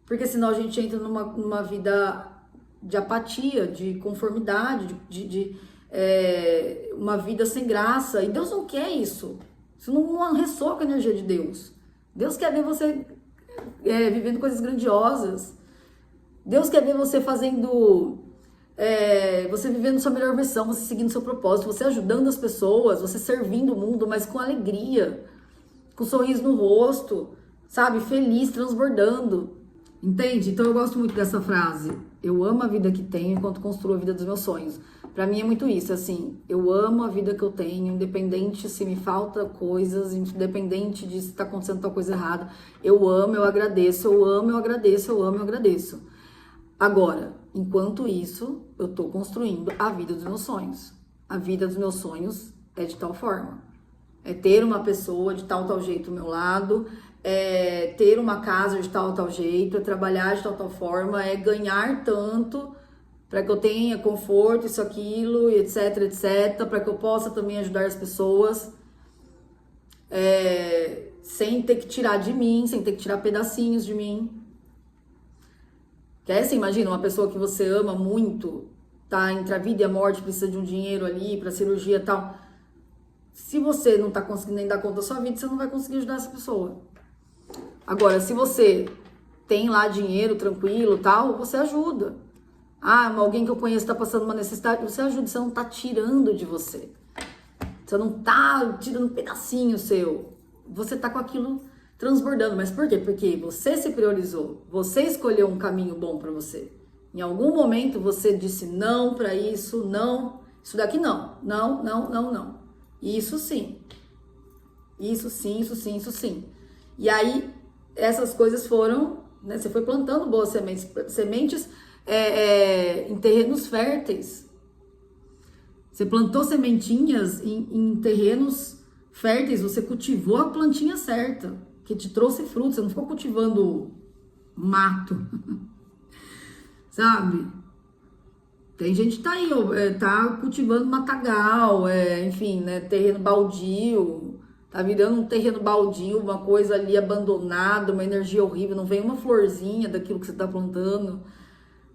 Porque senão a gente entra numa vida de apatia, de conformidade, uma vida sem graça. E Deus não quer isso. Isso não ressoa com a energia de Deus. Deus quer ver você vivendo coisas grandiosas. Deus quer ver você fazendo... você vivendo sua melhor versão, você seguindo seu propósito, você ajudando as pessoas, você servindo o mundo, mas com alegria, com um sorriso no rosto, sabe? Feliz, transbordando. Entende? Então eu gosto muito dessa frase. Eu amo a vida que tenho enquanto construo a vida dos meus sonhos. Pra mim é muito isso, assim, eu amo a vida que eu tenho, independente se me falta coisas, independente de se tá acontecendo tal coisa errada. Eu amo, eu agradeço, eu amo, eu agradeço, eu amo, eu agradeço. Agora, enquanto isso, eu tô construindo a vida dos meus sonhos. A vida dos meus sonhos é de tal forma. É ter uma pessoa de tal jeito ao meu lado, é ter uma casa de tal jeito, é trabalhar de tal forma, é ganhar tanto para que eu tenha conforto, isso, aquilo, etc, etc, para que eu possa também ajudar as pessoas, sem ter que tirar de mim, sem ter que tirar pedacinhos de mim. Você imagina uma pessoa que você ama muito, tá entre a vida e a morte, precisa de um dinheiro ali para cirurgia e tal. Se você não tá conseguindo nem dar conta da sua vida, você não vai conseguir ajudar essa pessoa. Agora, se você tem lá dinheiro tranquilo e tal, você ajuda. Alguém que eu conheço tá passando uma necessidade, você ajuda, você não tá tirando de você. Você não tá tirando um pedacinho seu. Você tá com aquilo transbordando. Mas por quê? Porque você se priorizou. Você escolheu um caminho bom para você. Em algum momento você disse não para isso, não. Isso daqui não. Não, não, não, não. Isso sim. Isso sim, isso sim, isso sim. E aí, essas coisas foram, né? Você foi plantando boas sementes em terrenos férteis. Você plantou sementinhas em terrenos férteis, você cultivou a plantinha certa, que te trouxe frutos, você não ficou cultivando mato, sabe? Tem gente que tá aí, tá cultivando matagal, enfim, né, terreno baldio, tá virando um terreno baldio, uma coisa ali abandonada, uma energia horrível, não vem uma florzinha daquilo que você tá plantando,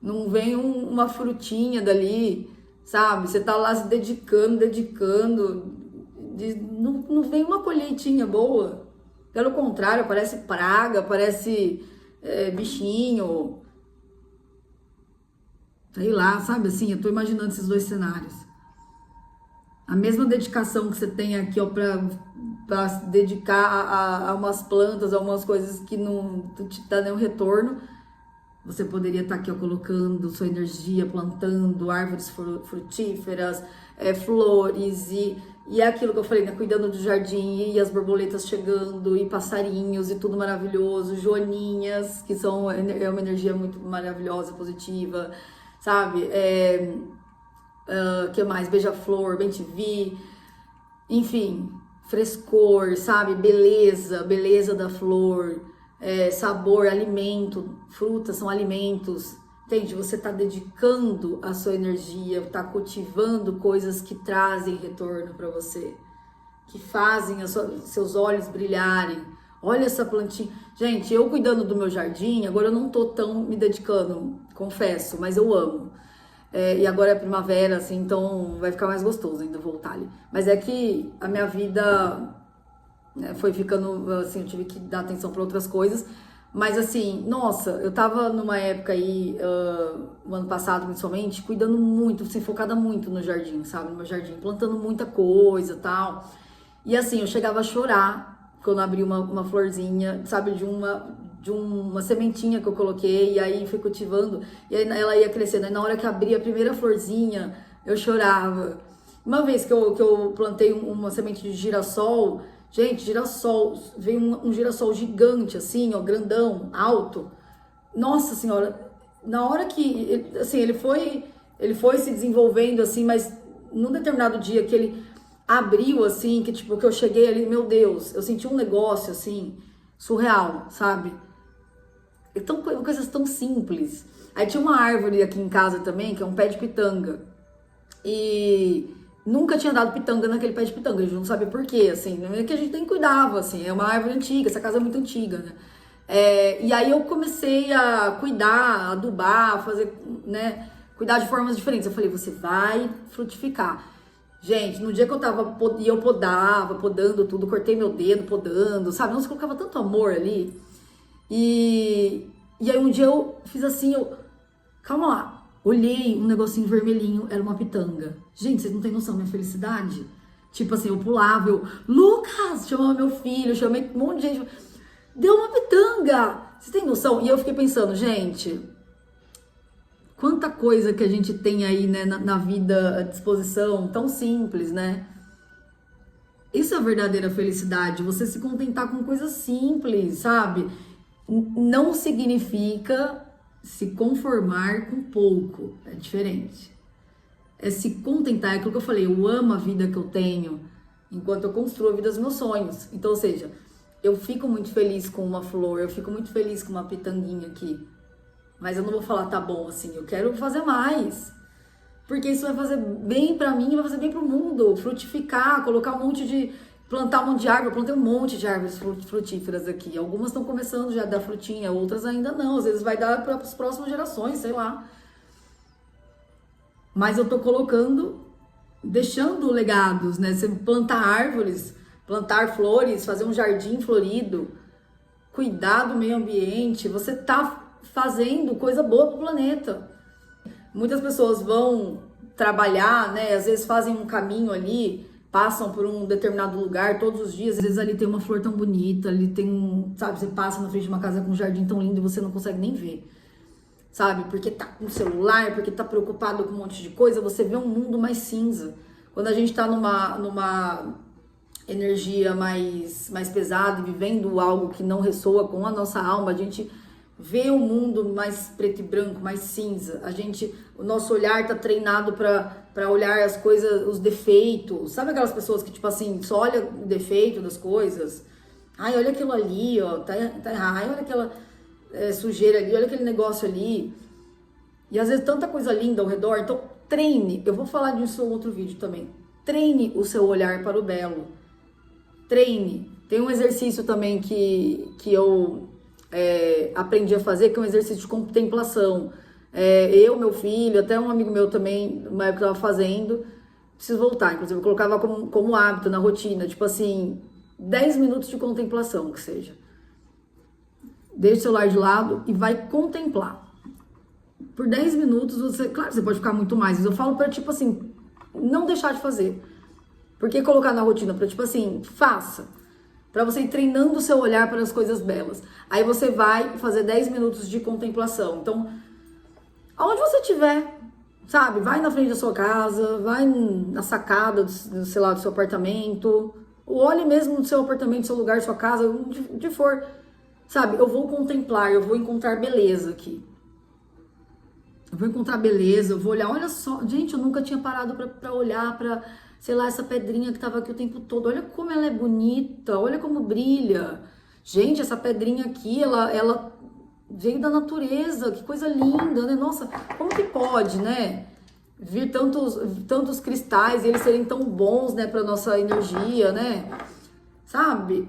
não vem uma frutinha dali, sabe? Você tá lá se dedicando, não vem uma colheitinha boa. Pelo contrário, parece praga, parece bichinho. Sei lá, sabe assim, eu tô imaginando esses dois cenários. A mesma dedicação que você tem aqui, ó, pra se dedicar a umas plantas, a umas coisas que não te dá nenhum retorno, você poderia estar aqui, ó, colocando sua energia, plantando árvores frutíferas, flores e é aquilo que eu falei, né? Cuidando do jardim e as borboletas chegando e passarinhos e tudo maravilhoso, joaninhas, que é uma energia muito maravilhosa, positiva, sabe? Que mais? Beija-flor, bem-te-vi, enfim, frescor, sabe? Beleza da flor, sabor, alimento, frutas são alimentos, entende? Você tá dedicando a sua energia, tá cultivando coisas que trazem retorno para você, que fazem seus olhos brilharem. olha essa plantinha. Gente, eu cuidando do meu jardim, agora eu não tô tão me dedicando, confesso, mas eu amo. E agora é primavera, assim, então vai ficar mais gostoso ainda voltar ali. Mas é que a minha vida, né, foi ficando, assim, eu tive que dar atenção para outras coisas. Mas assim, nossa, eu tava numa época aí, no ano passado principalmente, cuidando muito, assim, focada muito no jardim, sabe? No meu jardim, plantando muita coisa e tal. E assim, eu chegava a chorar quando abri uma florzinha, sabe? De uma sementinha que eu coloquei, e aí fui cultivando, e aí ela ia crescendo. Aí na hora que abria a primeira florzinha, eu chorava. Uma vez que eu plantei uma semente de girassol, gente, girassol, veio um girassol gigante, assim, ó, grandão, alto. Nossa Senhora, na hora que, assim, ele foi se desenvolvendo, assim, mas num determinado dia que ele abriu, assim, que tipo, que eu cheguei ali, meu Deus, eu senti um negócio, assim, surreal, sabe? Então, coisas tão simples. Aí tinha uma árvore aqui em casa também, que é um pé de pitanga. E nunca tinha dado pitanga naquele pé de pitanga, a gente não sabia por quê, assim, não é que a gente nem cuidava, assim, é uma árvore antiga, essa casa é muito antiga, né? E aí eu comecei a cuidar, adubar, fazer, né, cuidar de formas diferentes. Eu falei, você vai frutificar. Gente, no dia que eu tava, e eu podando tudo, cortei meu dedo podando, sabe? Nossa, eu colocava tanto amor ali. E aí um dia eu fiz assim, calma lá. Olhei um negocinho vermelhinho, era uma pitanga. Gente, vocês não têm noção da minha felicidade? Tipo assim, eu pulava, Lucas, chamava meu filho, chamei um monte de gente. Deu uma pitanga! Vocês têm noção? E eu fiquei pensando, gente, quanta coisa que a gente tem aí, né, na vida à disposição, tão simples, né? Isso é a verdadeira felicidade, você se contentar com coisas simples, sabe? Não significa se conformar com pouco, é diferente. É se contentar, é aquilo que eu falei, eu amo a vida que eu tenho enquanto eu construo a vida dos meus sonhos. Então, ou seja, eu fico muito feliz com uma flor, eu fico muito feliz com uma pitanguinha aqui. Mas eu não vou falar, tá bom, assim, eu quero fazer mais. Porque isso vai fazer bem pra mim, vai fazer bem pro mundo. Frutificar, colocar plantar um monte de árvore. Eu plantei um monte de árvores frutíferas aqui. Algumas estão começando já a dar frutinha, outras ainda não. Às vezes vai dar para as próximas gerações, sei lá. Mas eu tô colocando, deixando legados, né? Você plantar árvores, plantar flores, fazer um jardim florido, cuidar do meio ambiente. Você tá fazendo coisa boa pro planeta. Muitas pessoas vão trabalhar, né? Às vezes fazem um caminho ali, passam por um determinado lugar todos os dias. Às vezes ali tem uma flor tão bonita, ali tem sabe, você passa na frente de uma casa com um jardim tão lindo e você não consegue nem ver. Sabe? Porque tá com o celular, porque tá preocupado com um monte de coisa, você vê um mundo mais cinza. Quando a gente tá numa energia mais pesada e vivendo algo que não ressoa com a nossa alma, a gente vê o mundo mais preto e branco, mais cinza. O nosso olhar tá treinado para olhar as coisas, os defeitos. Sabe aquelas pessoas que, tipo assim, só olha o defeito das coisas? Ai, olha aquilo ali, ó, tá errado. Ai, olha aquela sujeira ali, olha aquele negócio ali. E às vezes tanta coisa linda ao redor. Então, treine. Eu vou falar disso em outro vídeo também. Treine o seu olhar para o belo. Treine. Tem um exercício também que eu aprendi a fazer, que é um exercício de contemplação. Meu filho, até um amigo meu também, uma época estava fazendo, preciso voltar, inclusive eu colocava como hábito na rotina, tipo assim, 10 minutos de contemplação, que seja. Deixa o celular de lado e vai contemplar. Por 10 minutos, claro, você pode ficar muito mais, mas eu falo para, tipo assim, não deixar de fazer. Porque colocar na rotina para, tipo assim, faça. Para você ir treinando o seu olhar para as coisas belas. Aí você vai fazer 10 minutos de contemplação. Então, aonde você estiver, sabe? Vai na frente da sua casa, vai na sacada, sei lá, do seu apartamento. Ou olhe mesmo no seu apartamento, no seu lugar, sua casa, onde for. Sabe? Eu vou contemplar, eu vou encontrar beleza aqui. Eu vou encontrar beleza, eu vou olhar, olha só. Gente, eu nunca tinha parado para olhar para, sei lá, essa pedrinha que tava aqui o tempo todo. Olha como ela é bonita, olha como brilha. Gente, essa pedrinha aqui, ela veio da natureza, que coisa linda, né? Nossa, como que pode, né? Vir tantos cristais e eles serem tão bons, né, pra nossa energia, né? Sabe?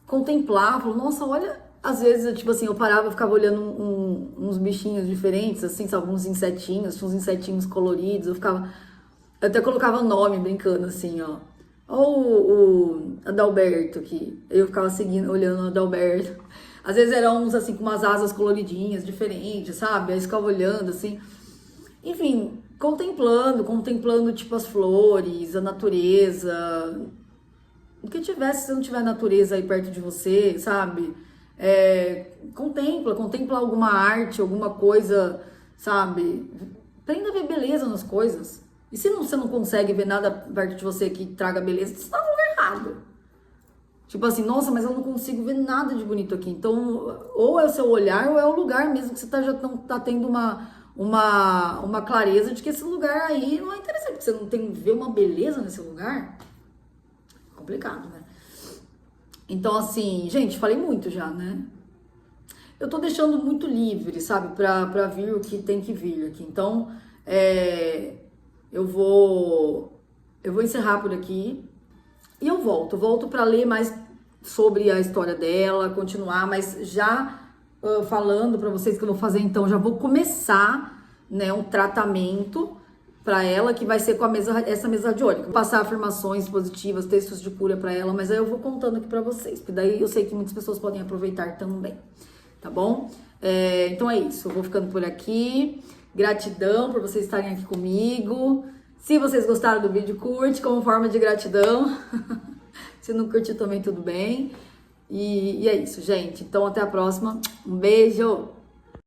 contemplar, falar, nossa, olha, às vezes, tipo assim, eu parava, ficava olhando uns bichinhos diferentes, assim, sabe, uns insetinhos, tinha uns insetinhos coloridos, eu até colocava nome, brincando, assim, ó. Ou o Adalberto aqui, eu ficava seguindo, olhando o Adalberto. Às vezes eram uns, assim, com umas asas coloridinhas, diferentes, sabe, aí eu ficava olhando, assim. Enfim, contemplando, tipo, as flores, a natureza, o que tivesse, se não tiver natureza aí perto de você, sabe? Contempla alguma arte, alguma coisa, sabe? Aprenda a ver beleza nas coisas. E se você não consegue ver nada perto de você que traga beleza, você tá no lugar errado. Tipo assim, nossa, mas eu não consigo ver nada de bonito aqui. Então, ou é o seu olhar, ou é o lugar mesmo que você já tá tendo uma clareza de que esse lugar aí não é interessante, porque você não tem ver uma beleza nesse lugar. Complicado, né? Então, assim, gente, falei muito já, né? Eu tô deixando muito livre, sabe? Pra vir o que tem que vir aqui. Então, eu vou encerrar por aqui e eu volto pra ler mais sobre a história dela, continuar, mas já falando pra vocês que eu vou fazer, então, já vou começar, né, um tratamento para ela, que vai ser com essa mesa radiônica. Vou passar afirmações positivas, textos de cura para ela, mas aí eu vou contando aqui para vocês, porque daí eu sei que muitas pessoas podem aproveitar também, tá bom? Então é isso, eu vou ficando por aqui. Gratidão por vocês estarem aqui comigo. Se vocês gostaram do vídeo, curte como forma de gratidão. Se não curtir também, tudo bem. E é isso, gente. Então até a próxima. Um beijo!